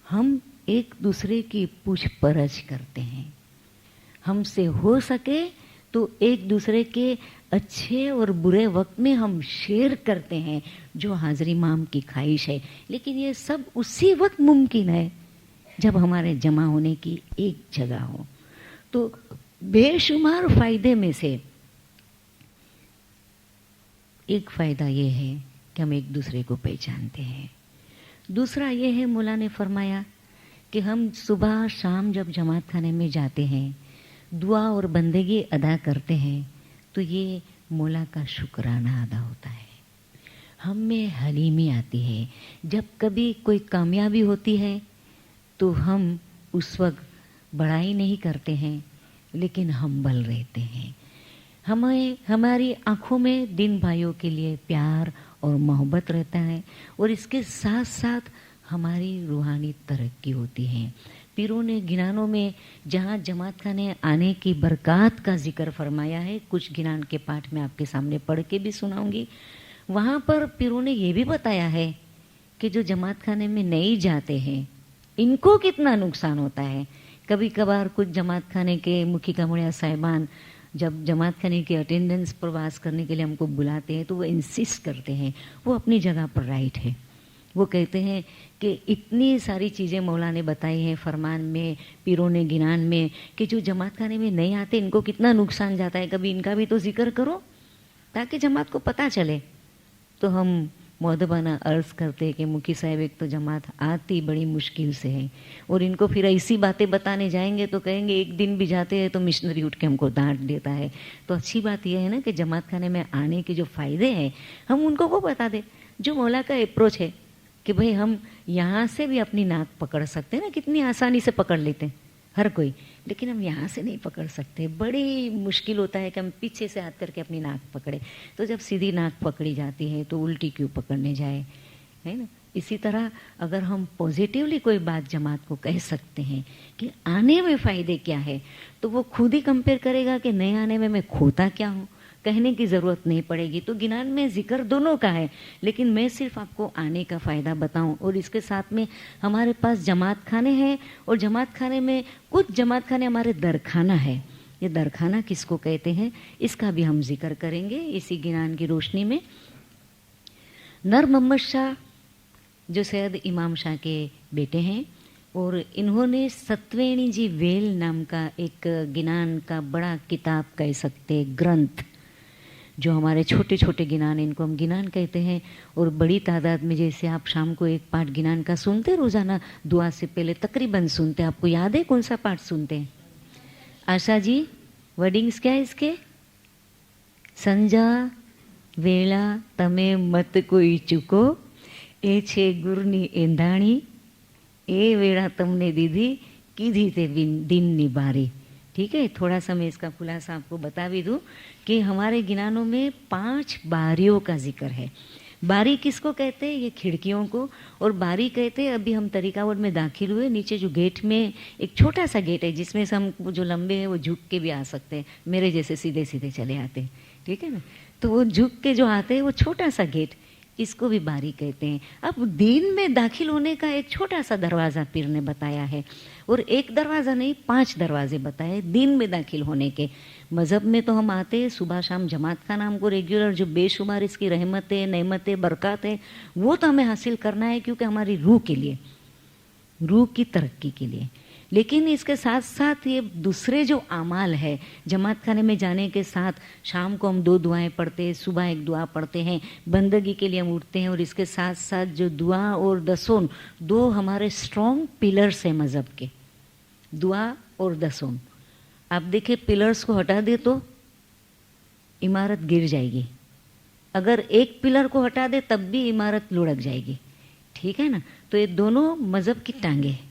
हम एक दूसरे की पूछपरछ करते हैं। हमसे हो सके तो एक दूसरे के अच्छे और बुरे वक्त में हम शेयर करते हैं, जो हाजरी माम की ख्वाहिश है। लेकिन ये सब उसी वक्त मुमकिन है जब हमारे जमा होने की एक जगह हो। तो बेशुमार फायदे में से एक फायदा ये है कि हम एक दूसरे को पहचानते हैं। दूसरा ये है, मौला ने फरमाया कि हम सुबह शाम जब जमात खाने में जाते हैं, दुआ और बंदगी अदा करते हैं, तो ये मौला का शुक्राना अदा होता है। हम में हलीमी आती है। जब कभी कोई कामयाबी होती है तो हम उस वक्त बड़ाई नहीं करते हैं, लेकिन हम्बल रहते हैं। हमें हमारी आंखों में दिन भाइयों के लिए प्यार और मोहब्बत रहता है, और इसके साथ साथ हमारी रूहानी तरक्की होती है। पीरों ने गिनानों में जहाँ जमात खाने आने की बरकत का जिक्र फरमाया है, कुछ गिनान के पाठ में आपके सामने पढ़ के भी सुनाऊंगी, वहाँ पर पीरों ने ये भी बताया है कि जो जमात खाने में नहीं जाते हैं इनको कितना नुकसान होता है। कभी कभार कुछ जमात खाने के मुखी कामुड़िया साहिबान जब जमात खाने की अटेंडेंस प्रवास करने के लिए हमको बुलाते हैं तो वो इंसिस्ट करते हैं, वो अपनी जगह पर राइट है। वो कहते हैं कि इतनी सारी चीज़ें मौला ने बताई हैं फरमान में, पीरों ने गिनान में, कि जो जमात खाने में नहीं आते इनको कितना नुकसान जाता है। कभी इनका भी तो जिक्र करो ताकि जमात को पता चले। तो हम मुअद्दबाना अर्ज़ करते कि मुखी साहब एक तो जमात आती बड़ी मुश्किल से है, और इनको फिर ऐसी बातें बताने जाएंगे तो कहेंगे एक दिन भी जाते हैं तो मिशनरी उठ के हमको डांट देता है। तो अच्छी बात यह है ना कि जमात खाने में आने के जो फ़ायदे हैं हम उनको वो बता दें। जो मौला का अप्रोच है कि भाई हम यहाँ से भी अपनी नाक पकड़ सकते हैं ना, कितनी आसानी से पकड़ लेते हैं हर कोई, लेकिन हम यहाँ से नहीं पकड़ सकते। बड़ी मुश्किल होता है कि हम पीछे से हाथ करके अपनी नाक पकड़े। तो जब सीधी नाक पकड़ी जाती है तो उल्टी क्यों पकड़ने जाए, है ना। इसी तरह अगर हम पॉजिटिवली कोई बात जमात को कह सकते हैं कि आने में फ़ायदे क्या है, तो वो खुद ही कंपेयर करेगा कि नए आने में मैं खोता क्या हूँ। कहने की ज़रूरत नहीं पड़ेगी। तो गिनान में जिक्र दोनों का है, लेकिन मैं सिर्फ आपको आने का फ़ायदा बताऊं। और इसके साथ में हमारे पास जमात खाने हैं, और जमात खाने में कुछ जमात खाने हमारे दरखाना है। ये दरखाना किसको कहते हैं इसका भी हम जिक्र करेंगे इसी गिनान की रोशनी में। नर मोहम्मद शाह जो सैयद इमाम शाह के बेटे हैं, और इन्होंने सतवेणी जी वेल नाम का एक गिनान का बड़ा किताब कह सकते ग्रंथ, जो हमारे छोटे छोटे गिनान, इनको हम गिनान कहते हैं, और बड़ी तादाद में, जैसे आप शाम को एक पाठ गिनान का सुनते रोज़ाना दुआ से पहले तकरीबन सुनते, आपको याद है कौन सा पाठ सुनते हैं? आशा जी वर्डिंग्स क्या है इसके? संजा वेला तमे मत कोई चूको, ए छे गुरनी एंधाणी, ए वेड़ा तमने दीदी कीधी ते दिन निबारी। ठीक है, थोड़ा सा मैं इसका खुलासा आपको बता भी दूँ कि हमारे गिनानों में 5 बारियों का जिक्र है। बारी किसको कहते हैं? ये खिड़कियों को। और बारी कहते हैं, अभी हम तरीकावट में दाखिल हुए, नीचे जो गेट में एक छोटा सा गेट है जिसमें से हम जो लंबे हैं वो झुक के भी आ सकते हैं, मेरे जैसे सीधे सीधे चले आते हैं, ठीक है ना। तो वो झुक के जो आते हैं वो छोटा सा गेट, इसको भी बारी कहते हैं। अब दीन में दाखिल होने का एक छोटा सा दरवाज़ा पीर ने बताया है, और एक दरवाज़ा नहीं 5 दरवाजे बताए दीन में दाखिल होने के। मज़हब में तो हम आते हैं सुबह शाम जमात का नाम को रेगुलर, जो बेशुमार इसकी रहमतें नेमतें बरकत है वो तो हमें हासिल करना है, क्योंकि हमारी रूह के लिए, रूह की तरक्की के लिए। लेकिन इसके साथ साथ ये दूसरे जो आमाल है, जमात खाने में जाने के साथ शाम को हम 2 दुआएं पढ़ते हैं, सुबह एक दुआ पढ़ते हैं, बंदगी के लिए हम उठते हैं, और इसके साथ साथ जो दुआ और दसोन, 2 हमारे स्ट्रॉन्ग पिलर्स हैं मज़हब के, दुआ और दसोन। आप देखें पिलर्स को हटा दे तो इमारत गिर जाएगी। अगर एक पिलर को हटा दे तब भी इमारत लुढ़क जाएगी, ठीक है ना। तो ये दोनों मज़हब की टांगे हैं,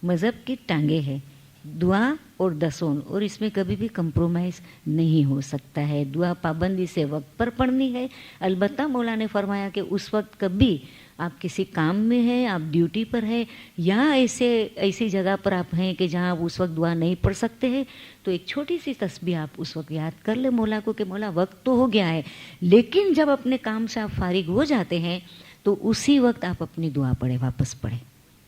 मज़हब की टांगे हैं, दुआ और दसोन, और इसमें कभी भी कंप्रोमाइज़ नहीं हो सकता है। दुआ पाबंदी से वक्त पर पढ़नी है। अलबत्ता मौला ने फरमाया कि उस वक्त कभी आप किसी काम में हैं, आप ड्यूटी पर हैं, या ऐसी जगह पर आप हैं कि जहाँ आप उस वक्त दुआ नहीं पढ़ सकते हैं, तो एक छोटी सी तस्बीह आप उस वक्त याद कर ले मौला को कि मौला वक्त तो हो गया है, लेकिन जब अपने काम से आप फारिग हो जाते हैं तो उसी वक्त आप अपनी दुआ पढ़े, वापस पढ़े,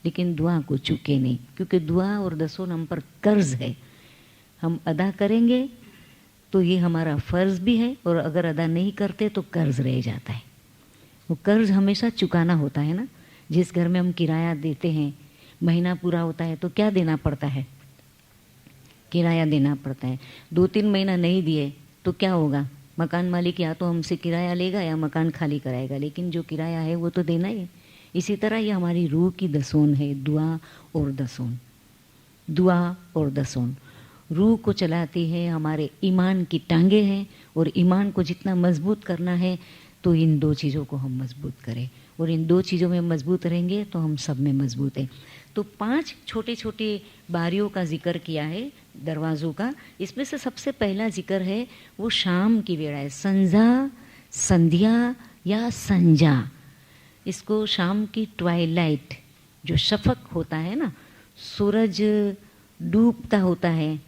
लेकिन दुआ को चूके नहीं, क्योंकि दुआ और दसों हम पर कर्ज है। हम अदा करेंगे तो ये हमारा फ़र्ज़ भी है, और अगर अदा नहीं करते तो कर्ज रह जाता है। वो कर्ज हमेशा चुकाना होता है ना। जिस घर में हम किराया देते हैं, महीना पूरा होता है तो क्या देना पड़ता है, किराया देना पड़ता है। 2-3 महीना नहीं दिए तो क्या होगा, मकान मालिक या तो हमसे किराया लेगा या मकान खाली कराएगा, लेकिन जो किराया है वो तो देना ही है। इसी तरह ये हमारी रूह की दसोन है, दुआ और दसोन। दुआ और दसोन रूह को चलाती है, हमारे ईमान की टांगे हैं, और ईमान को जितना मजबूत करना है तो इन 2 चीज़ों को हम मजबूत करें, और इन 2 चीज़ों में मजबूत रहेंगे तो हम सब में मजबूत हैं। तो 5 छोटे छोटे बारियों का जिक्र किया है, दरवाज़ों का। इसमें से सबसे पहला जिक्र है वो शाम की वेड़ा है, संजा, संध्या या संजा। इसको शाम की ट्वाइलाइट, जो शफक होता है ना, सूरज डूबता होता है,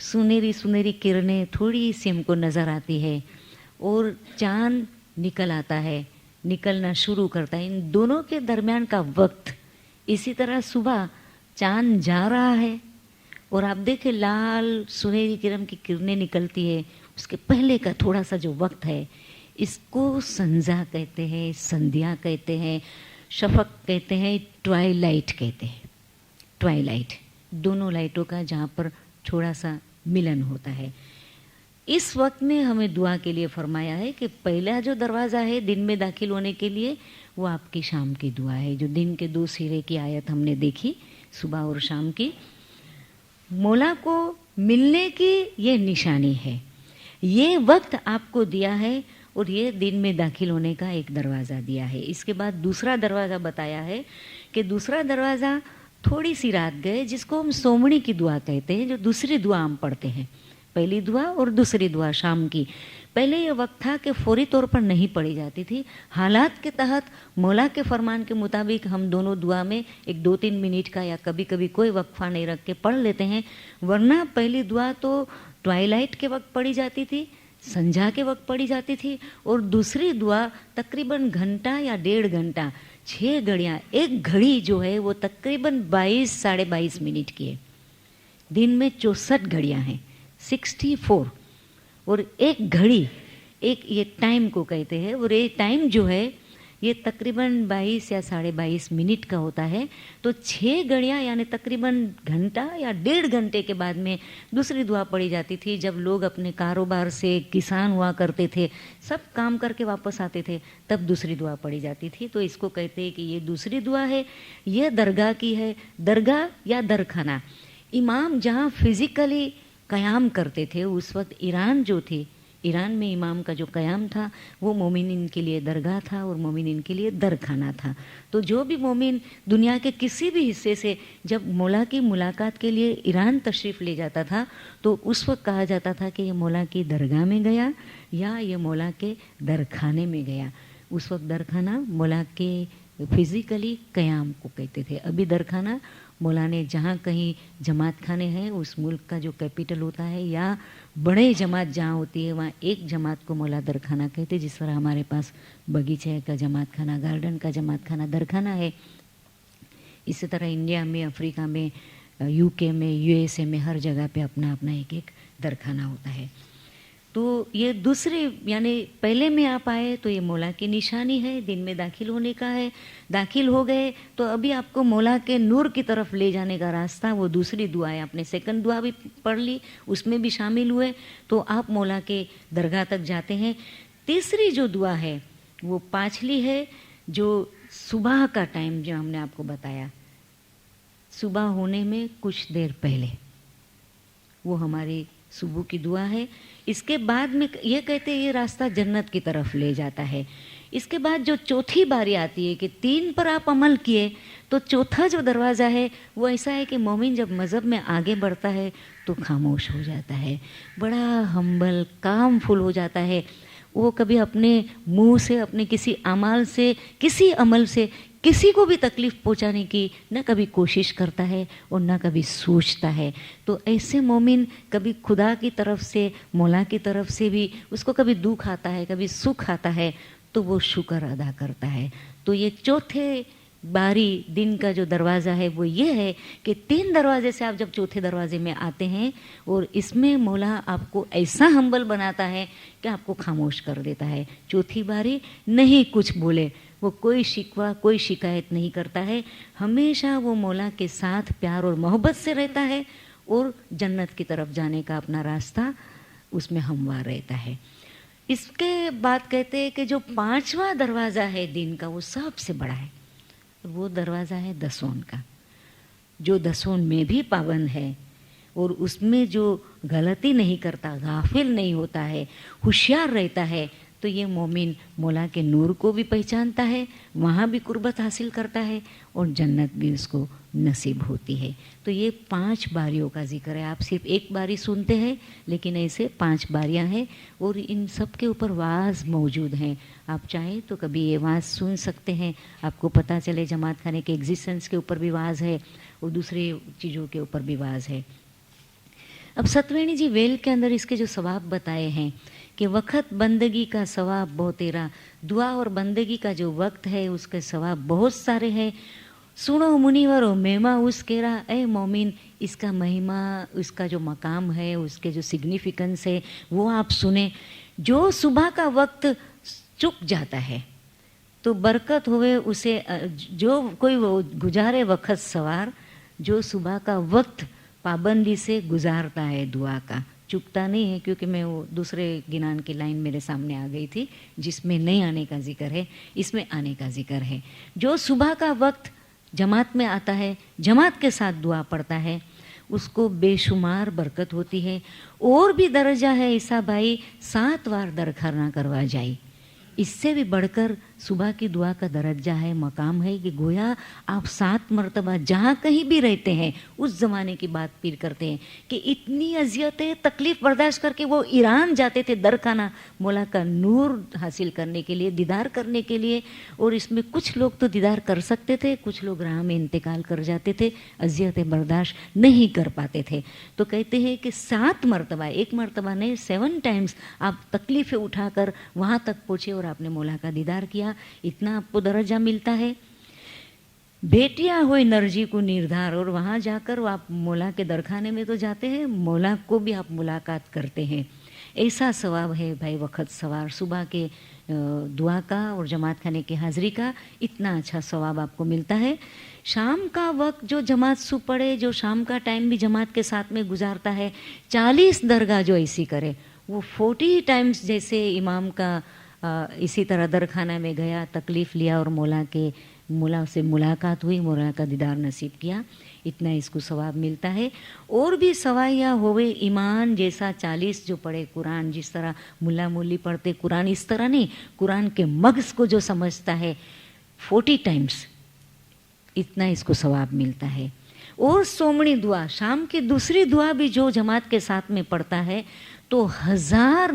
सुनहरी सुनहरी किरणें थोड़ी सी हमको नज़र आती है, और चाँद निकल आता है, निकलना शुरू करता है। इन दोनों के दरमियान का वक्त, इसी तरह सुबह चाँद जा रहा है और आप देखें लाल सुनहरी किरण की किरणें निकलती है, उसके पहले का थोड़ा सा जो वक्त है, इसको संजा कहते हैं, संध्या कहते हैं, शफक कहते हैं, ट्वाइलाइट कहते हैं। ट्वाइलाइट दोनों लाइटों का जहाँ पर थोड़ा सा मिलन होता है। इस वक्त में हमें दुआ के लिए फरमाया है कि पहला जो दरवाज़ा है दिन में दाखिल होने के लिए, वो आपकी शाम की दुआ है। जो दिन के 2 सिरे की आयत हमने देखी, सुबह और शाम की, मौला को मिलने की ये निशानी है। ये वक्त आपको दिया है और ये दिन में दाखिल होने का एक दरवाज़ा दिया है। इसके बाद दूसरा दरवाज़ा बताया है कि दूसरा दरवाज़ा थोड़ी सी रात गए, जिसको हम सोमनी की दुआ कहते हैं, जो दूसरी दुआ हम पढ़ते हैं, पहली दुआ और दूसरी दुआ शाम की। पहले ये वक्त था कि फौरी तौर पर नहीं पढ़ी जाती थी, हालात के तहत मौला के फरमान के मुताबिक हम दोनों दुआ में एक 2-3 मिनट का या कभी कभी कोई वक्फा नहीं रख के पढ़ लेते हैं। वरना पहली दुआ तो ट्वाइलाइट के वक्त पढ़ी जाती थी, संझा के वक्त पढ़ी जाती थी, और दूसरी दुआ तकरीबन घंटा या 1.5 घंटा, 6 घड़ियाँ, एक घड़ी जो है वो तकरीबन 22 साढ़े 22 मिनट की है। दिन में 64 घड़ियाँ हैं, 64, और एक घड़ी, एक ये टाइम को कहते हैं, और ये टाइम जो है ये तकरीबन 22 या साढ़े 22 मिनट का होता है। तो 6 घड़ियाँ यानी तकरीबन घंटा या 1.5 घंटे के बाद में दूसरी दुआ पढ़ी जाती थी। जब लोग अपने कारोबार से, किसान हुआ करते थे, सब काम करके वापस आते थे, तब दूसरी दुआ पढ़ी जाती थी। तो इसको कहते हैं कि ये दूसरी दुआ है, ये दरगाह की है। दरगाह या दरखाना, इमाम जहाँ फिज़िकली क़याम करते थे, उस वक्त ईरान जो थी, ईरान में इमाम का जो क़याम था वो मोमिनीन के लिए दरगाह था और मोमिनीन के लिए दरखाना था। तो जो भी मोमिन दुनिया के किसी भी हिस्से से जब मौला की मुलाकात के लिए ईरान तशरीफ़ ले जाता था, तो उस वक्त कहा जाता था कि ये मौला की दरगाह में गया या ये मौला के दरखाने में गया। उस वक्त दरखाना मौला के फिज़िकली क़याम को कहते थे। अभी दरखाना मौला ने जहाँ कहीं जमात खाने हैं उस मुल्क का जो कैपिटल होता है, या बड़े जमात जहाँ होती है वहाँ एक जमात को मौला दरखाना कहते हैं। जिस तरह हमारे पास बगीचे का जमात खाना, गार्डन का जमात खाना दरखाना है, इसी तरह इंडिया में, अफ्रीका में, यूके में, यूएसए में, हर जगह पे अपना अपना एक एक दरखाना होता है। तो ये दूसरे यानी पहले में आप आए तो ये मौला की निशानी है, दिन में दाखिल होने का है। दाखिल हो गए तो अभी आपको मौला के नूर की तरफ ले जाने का रास्ता, वो दूसरी दुआ है। आपने सेकंड दुआ भी पढ़ ली, उसमें भी शामिल हुए, तो आप मौला के दरगाह तक जाते हैं। तीसरी जो दुआ है वो पांचली है, जो सुबह का टाइम जो हमने आपको बताया, सुबह होने में कुछ देर पहले, वो हमारी सुबह की दुआ है। इसके बाद में ये कहते हैं ये रास्ता जन्नत की तरफ ले जाता है। इसके बाद जो चौथी बारी आती है कि 3 पर आप अमल किए तो चौथा जो दरवाज़ा है वो ऐसा है कि मोमिन जब मज़हब में आगे बढ़ता है तो खामोश हो जाता है, बड़ा हम्बल कामफुल हो जाता है। वो कभी अपने मुंह से, अपने किसी अमाल से, किसी अमल से किसी को भी तकलीफ़ पहुंचाने की न कभी कोशिश करता है और न कभी सोचता है। तो ऐसे मोमिन कभी खुदा की तरफ से, मौला की तरफ से भी उसको कभी दुख आता है, कभी सुख आता है, तो वो शुक्र अदा करता है। तो ये चौथे बारी दिन का जो दरवाज़ा है वो ये है कि 3 दरवाजे से आप जब चौथे दरवाजे में आते हैं और इसमें मौला आपको ऐसा हम्बल बनाता है कि आपको खामोश कर देता है। चौथी बारी नहीं कुछ बोले, वो कोई शिकवा, कोई शिकायत नहीं करता है, हमेशा वो मौला के साथ प्यार और मोहब्बत से रहता है और जन्नत की तरफ जाने का अपना रास्ता उसमें हमवार रहता है। इसके बाद कहते हैं कि जो 5वां दरवाज़ा है दिन का वो सबसे बड़ा है, वो दरवाज़ा है दसोन का। जो दसोन में भी पाबंद है और उसमें जो गलती नहीं करता, गाफिल नहीं होता है, होशियार रहता है, तो ये मोमिन मौला के नूर को भी पहचानता है, वहाँ भी कुर्बत हासिल करता है और जन्नत भी उसको नसीब होती है। तो ये 5 बारियों का जिक्र है। आप सिर्फ एक बारी सुनते हैं लेकिन ऐसे 5 बारियां हैं और इन सब के ऊपर वाज मौजूद हैं। आप चाहें तो कभी ये वाज सुन सकते हैं, आपको पता चले जमात खाने के एग्जिस्टेंस के ऊपर भी वाज है और दूसरी चीज़ों के ऊपर भी वाज है। अब सतवेणी जी वेल के अंदर इसके जो सवाब बताए हैं कि वक़्त बंदगी का सवाब बहुत तेरा, दुआ और बंदगी का जो वक्त है उसके सवाब बहुत सारे हैं। सुनो मुनिवरो मेमा उसकेरा, ए मोमिन इसका महिमा, उसका जो मकाम है, उसके जो सिग्निफिकेंस है वो आप सुने। जो सुबह का वक्त चुक जाता है तो बरकत होवे उसे, जो कोई वो गुजारे वक्त सवार, जो सुबह का वक्त पाबंदी से गुजारता है दुआ का, चुकता नहीं है। क्योंकि मैं वो दूसरे गिनान की लाइन मेरे सामने आ गई थी जिसमें नहीं आने का जिक्र है, इसमें आने का जिक्र है। जो सुबह का वक्त जमात में आता है, जमात के साथ दुआ पढ़ता है, उसको बेशुमार बरकत होती है। और भी दर्जा है ईसा भाई, 7 बार दरखाना करवा जाए, इससे भी बढ़कर सुबह की दुआ का दर्जा है, मकाम है कि गोया आप 7 मरतबा जहाँ कहीं भी रहते हैं, उस ज़माने की बात पीर करते हैं कि इतनी अजियतें तकलीफ़ बर्दाश्त करके वो ईरान जाते थे दरखाना मौला का नूर हासिल करने के लिए, दीदार करने के लिए। और इसमें कुछ लोग तो दीदार कर सकते थे, कुछ लोग राह में इंतकाल कर जाते थे, अजियतें बर्दाश्त नहीं कर पाते थे। तो कहते हैं कि 7 मरतबा, 1 मरतबा नहीं 7 टाइम्स आप तकलीफ़ें उठाकर वहाँ तक पहुँचे और आपने मौला का दीदार किया, इतना आपको दर्जा मिलता है। बेटियां हुई नरजी को निर्धार, और वहाँ जाकर आप मौला के दरखाने में तो जाते हैं, मौला को भी आप मुलाकात करते हैं। ऐसा सवाब है भाई वक़्त सवार, सुबह के दुआ का और जमात खाने की हाज़िरी का इतना अच्छा सवाब आपको मिलता है। शाम का वक्त जो जमात सु पड़े, जो शाम का टाइम भी जमात के साथ में गुजारता है, 40 दरगाह जो ऐसी करे, वो 40 टाइम्स जैसे इमाम का इसी तरह दरखाना में गया, तकलीफ़ लिया और मौला से मुलाकात हुई, मौला का दीदार नसीब किया, इतना इसको सवाब मिलता है। और भी सवाइयाँ होवे ईमान जैसा 40 जो पढ़े कुरान, जिस तरह मुल्ला मुल्ली पढ़ते कुरान, इस तरह नहीं, कुरान के मग़ज़ को जो समझता है 40 टाइम्स, इतना इसको सवाब मिलता है। और सोमनी दुआ, शाम की दूसरी दुआ भी जो जमात के साथ में पढ़ता है तो 1000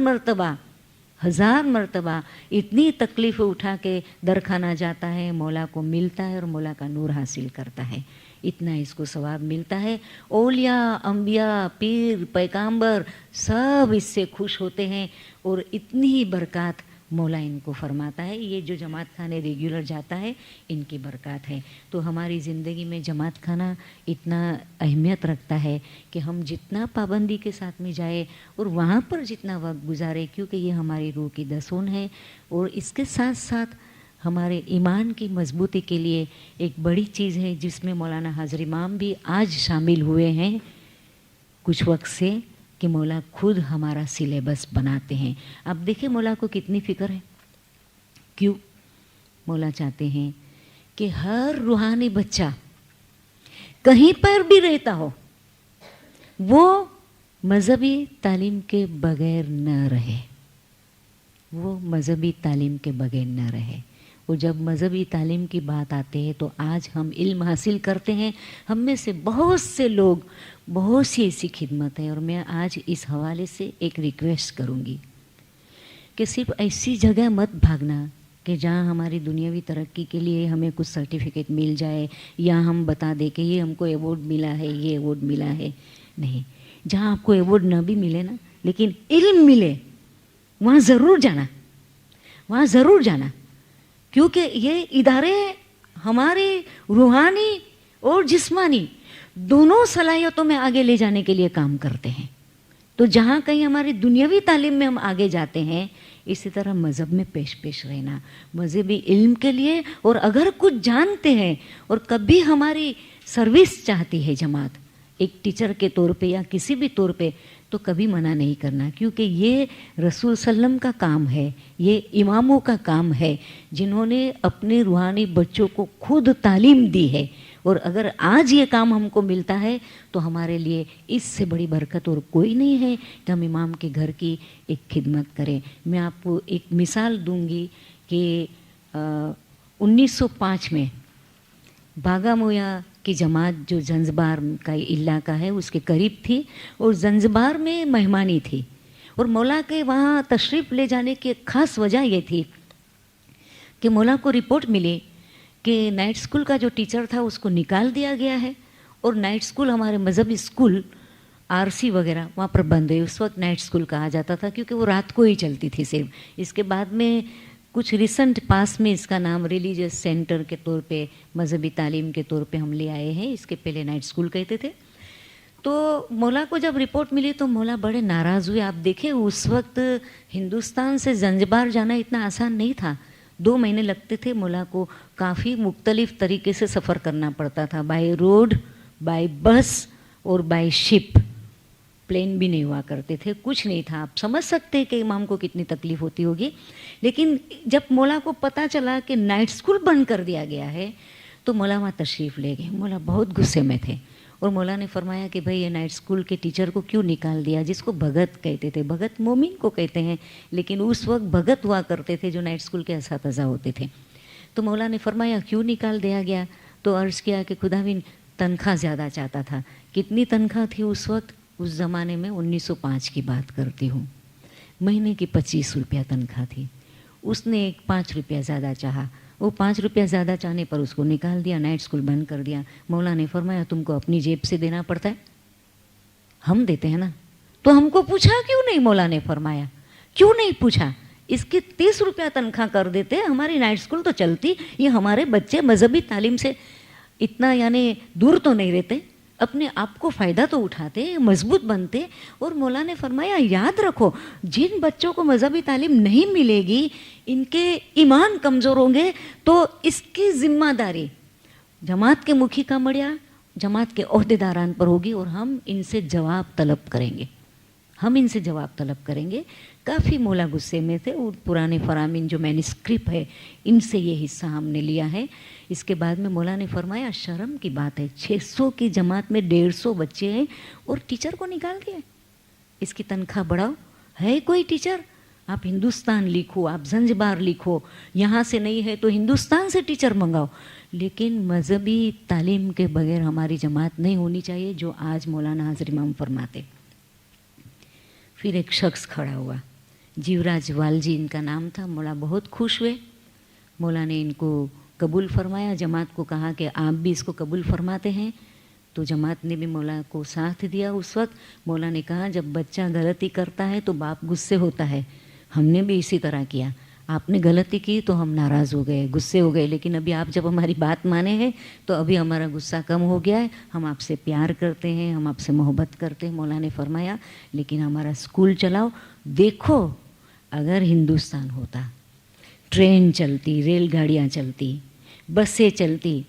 मरतबा इतनी तकलीफ़ उठा के दरखाना जाता है, मौला को मिलता है और मौला का नूर हासिल करता है, इतना इसको सवाब मिलता है। औलिया, अंबिया, पीर, पैगंबर सब इससे खुश होते हैं और इतनी ही बरकत मौला इनको फरमाता है। ये जो जमात खाने रेगुलर जाता है, इनकी बरकत है। तो हमारी ज़िंदगी में जमात खाना इतना अहमियत रखता है कि हम जितना पाबंदी के साथ में जाए और वहाँ पर जितना वक्त गुजारे, क्योंकि ये हमारी रूह की दसोन है। और इसके साथ साथ हमारे ईमान की मजबूती के लिए एक बड़ी चीज़ है जिसमें मौलाना हाज़िर इमाम भी आज शामिल हुए हैं कुछ वक्त से, कि मौला खुद हमारा सिलेबस बनाते हैं। अब देखिए मौला को कितनी फ़िक्र है। क्यों? मौला चाहते हैं कि हर रूहानी बच्चा कहीं पर भी रहता हो, वो मजहबी तालीम के बगैर न रहे, वो मजहबी तालीम के बगैर न रहे। और जब मजहबी तालीम की बात आती है तो आज हम इल्म हासिल करते हैं, हम में से बहुत से लोग, बहुत सी ऐसी खिदमत है। और मैं आज इस हवाले से एक रिक्वेस्ट करूँगी कि सिर्फ ऐसी जगह मत भागना कि जहाँ हमारी दुनियावी तरक्की के लिए हमें कुछ सर्टिफिकेट मिल जाए या हम बता दें कि ये हमको अवार्ड मिला है, ये अवार्ड मिला है। नहीं, जहाँ आपको अवार्ड ना भी मिले ना, लेकिन इल्म मिले, वहाँ ज़रूर जाना, वहाँ ज़रूर जाना। क्योंकि ये इदारे हमारे रूहानी और जिस्मानी दोनों सलाहियतों में आगे ले जाने के लिए काम करते हैं। तो जहाँ कहीं हमारी दुनियावी तालीम में हम आगे जाते हैं, इसी तरह मज़हब में पेश पेश रहना, मज़हबी इल्म के लिए। और अगर कुछ जानते हैं और कभी हमारी सर्विस चाहती है जमात, एक टीचर के तौर पे या किसी भी तौर पे, तो कभी मना नहीं करना। क्योंकि ये रसूल सल्लम का काम है, ये इमामों का काम है, जिन्होंने अपने रूहानी बच्चों को खुद तालीम दी है। और अगर आज ये काम हमको मिलता है तो हमारे लिए इससे बड़ी बरकत और कोई नहीं है कि हम इमाम के घर की एक खिदमत करें। मैं आपको एक मिसाल दूंगी कि 1905 में बागामोया की जमात जो जंजबार का इलाका है उसके करीब थी, और जंजबार में मेहमानी थी। और मौला के वहाँ तशरीफ़ ले जाने की ख़ास वजह ये थी कि मौला को रिपोर्ट मिली कि नाइट स्कूल का जो टीचर था उसको निकाल दिया गया है, और नाइट स्कूल हमारे मजहबी स्कूल आरसी वगैरह वहाँ पर बंद है। उस वक्त नाइट स्कूल कहा जाता था क्योंकि वो रात को ही चलती थी सिर्फ। इसके बाद में कुछ रिसेंट पास में इसका नाम रिलीजियस सेंटर के तौर पे, मजहबी तालीम के तौर पे हम ले आए हैं। इसके पहले नाइट स्कूल कहते थे। तो मौला को जब रिपोर्ट मिली तो मौला बड़े नाराज़ हुए। आप देखें उस वक्त हिंदुस्तान से जंजबार जाना इतना आसान नहीं था, 2 महीने लगते थे मौला को। काफ़ी मुख्तलिफ तरीके से सफ़र करना पड़ता था, बाय रोड, बाय बस और बाय शिप। प्लेन भी नहीं हुआ करते थे, कुछ नहीं था। आप समझ सकते हैं कि इमाम को कितनी तकलीफ़ होती होगी। लेकिन जब मौला को पता चला कि नाइट स्कूल बंद कर दिया गया है तो मौला वहाँ तशरीफ़ ले गए। मौला बहुत गुस्से में थे और मौला ने फरमाया कि भाई ये नाइट स्कूल के टीचर को क्यों निकाल दिया, जिसको भगत कहते थे। भगत मोमिन को कहते हैं, लेकिन उस वक्त भगत हुआ करते थे जो नाइट स्कूल के असातिज़ा होते थे। तो मौला ने फरमाया क्यों निकाल दिया गया, तो अर्ज़ किया कि खुदाविन तनख्वाह ज़्यादा चाहता था। कितनी तनख्वाह थी उस वक्त? उस ज़माने में 1905 की बात करती हूँ, महीने की 25 रुपया तनख्वाह थी। उसने 5 रुपया ज़्यादा चाहा, वो 5 रुपया ज़्यादा चाहने पर उसको निकाल दिया, नाइट स्कूल बंद कर दिया। मौला ने फरमाया तुमको अपनी जेब से देना पड़ता है, हम देते हैं ना, तो हमको पूछा क्यों नहीं? मौला ने फरमाया क्यों नहीं पूछा, इसकी 30 रुपया तनख्वाह कर देते, हमारी नाइट स्कूल तो चलती। ये हमारे बच्चे मजहबी तालीम से इतना यानी दूर तो नहीं रहते, अपने आप को फ़ायदा तो उठाते, मजबूत बनते। और मौला ने फरमाया याद रखो, जिन बच्चों को मजहबी तालीम नहीं मिलेगी, इनके ईमान कमज़ोर होंगे, तो इसकी ज़िम्मेदारी जमात के मुखी का मड़िया, जमात के ओहदेदारान पर होगी, और हम इनसे जवाब तलब करेंगे, हम इनसे जवाब तलब करेंगे। काफ़ी मौला गुस्से में थे। वो पुराने फरामीन जो मैन्युस्क्रिप्ट है, इनसे ये हिस्सा हमने लिया है। इसके बाद में मौला ने फरमाया शर्म की बात है, 600 की जमात में 150 बच्चे हैं और टीचर को निकाल दिया, इसकी तनख्वाह बढ़ाओ। है कोई टीचर? आप हिंदुस्तान लिखो, आप जंजबार लिखो, यहाँ से नहीं है तो हिंदुस्तान से टीचर मंगाओ, लेकिन मजहबी तालीम के बगैर हमारी जमात नहीं होनी चाहिए, जो आज मौलाना हाज़िर इमाम फरमाते। फिर एक शख्स खड़ा हुआ, जीवराज वालजी इनका नाम था। मौला बहुत खुश हुए, मौला ने इनको कबूल फरमाया। जमात को कहा कि आप भी इसको कबूल फरमाते हैं, तो जमात ने भी मौला को साथ दिया। उस वक्त मौला ने कहा जब बच्चा गलती करता है तो बाप गुस्से होता है, हमने भी इसी तरह किया। आपने गलती की तो हम नाराज़ हो गए, गुस्से हो गए, लेकिन अभी आप जब हमारी बात माने हैं तो अभी हमारा गुस्सा कम हो गया है, हम आपसे प्यार करते हैं, हम आपसे मोहब्बत करते हैं। मौला ने फरमाया लेकिन हमारा स्कूल चलाओ। देखो अगर हिंदुस्तान होता, ट्रेन चलती, रेलगाड़ियाँ चलती, बसें चलती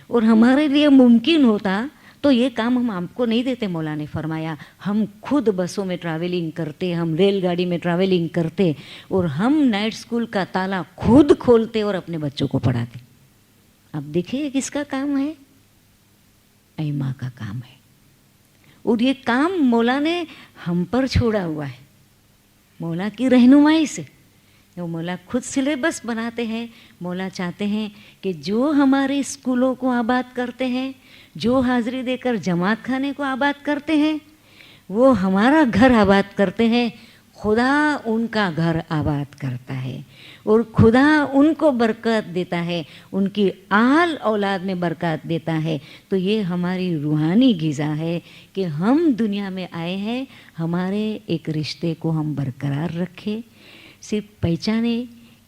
और हमारे लिए मुमकिन होता तो ये काम हम आपको नहीं देते। मौला ने फरमाया हम खुद बसों में ट्रैवलिंग करते, हम रेलगाड़ी में ट्रैवलिंग करते, और हम नाइट स्कूल का ताला खुद खोलते और अपने बच्चों को पढ़ाते। अब देखिए किसका काम है? ऐमा का काम है। और ये काम मौला ने हम पर छोड़ा हुआ है, मौला की रहनुमाई से। वो मौला खुद सिलेबस बनाते हैं। मौला चाहते हैं कि जो हमारे स्कूलों को आबाद करते हैं, जो हाज़िरी देकर जमात खाने को आबाद करते हैं, वो हमारा घर आबाद करते हैं। खुदा उनका घर आबाद करता है और खुदा उनको बरकत देता है, उनकी आल औलाद में बरकत देता है। तो ये हमारी रूहानी ग़िज़ा है कि हम दुनिया में आए हैं, हमारे एक रिश्ते को हम बरकरार रखें। सिर्फ पहचाने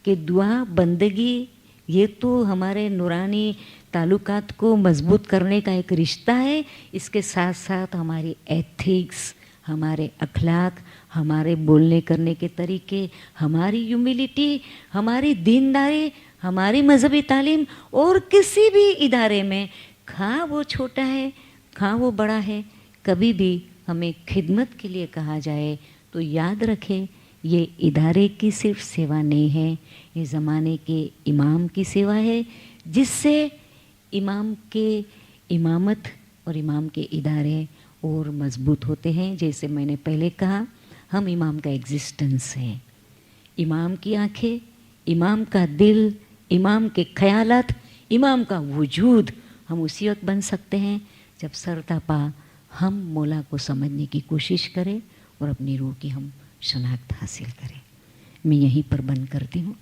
कि दुआ बंदगी ये तो हमारे नूरानी ताल्लुकात को मजबूत करने का एक रिश्ता है, इसके साथ साथ हमारी एथिक्स, हमारे अखलाक, हमारे बोलने करने के तरीके, हमारी ह्यूमिलिटी, हमारी दीनदारी, हमारी मजहबी तालीम और किसी भी इदारे में, खा वो छोटा है खा वो बड़ा है, कभी भी हमें खिदमत के लिए कहा जाए तो याद रखें ये इदारे की सिर्फ सेवा नहीं है, ये ज़माने के इमाम की सेवा है, जिससे इमाम के इमामत और इमाम के इदारे और मजबूत होते हैं। जैसे मैंने पहले कहा, हम इमाम का एग्जिस्टेंस है, इमाम की आंखें, इमाम का दिल, इमाम के ख्यालात, इमाम का वजूद हम उसी वक्त बन सकते हैं जब सरतापा हम मौला को समझने की कोशिश करें और अपनी रूह की हम शनाख्त हासिल करें। मैं यहीं पर बंद करती हूँ।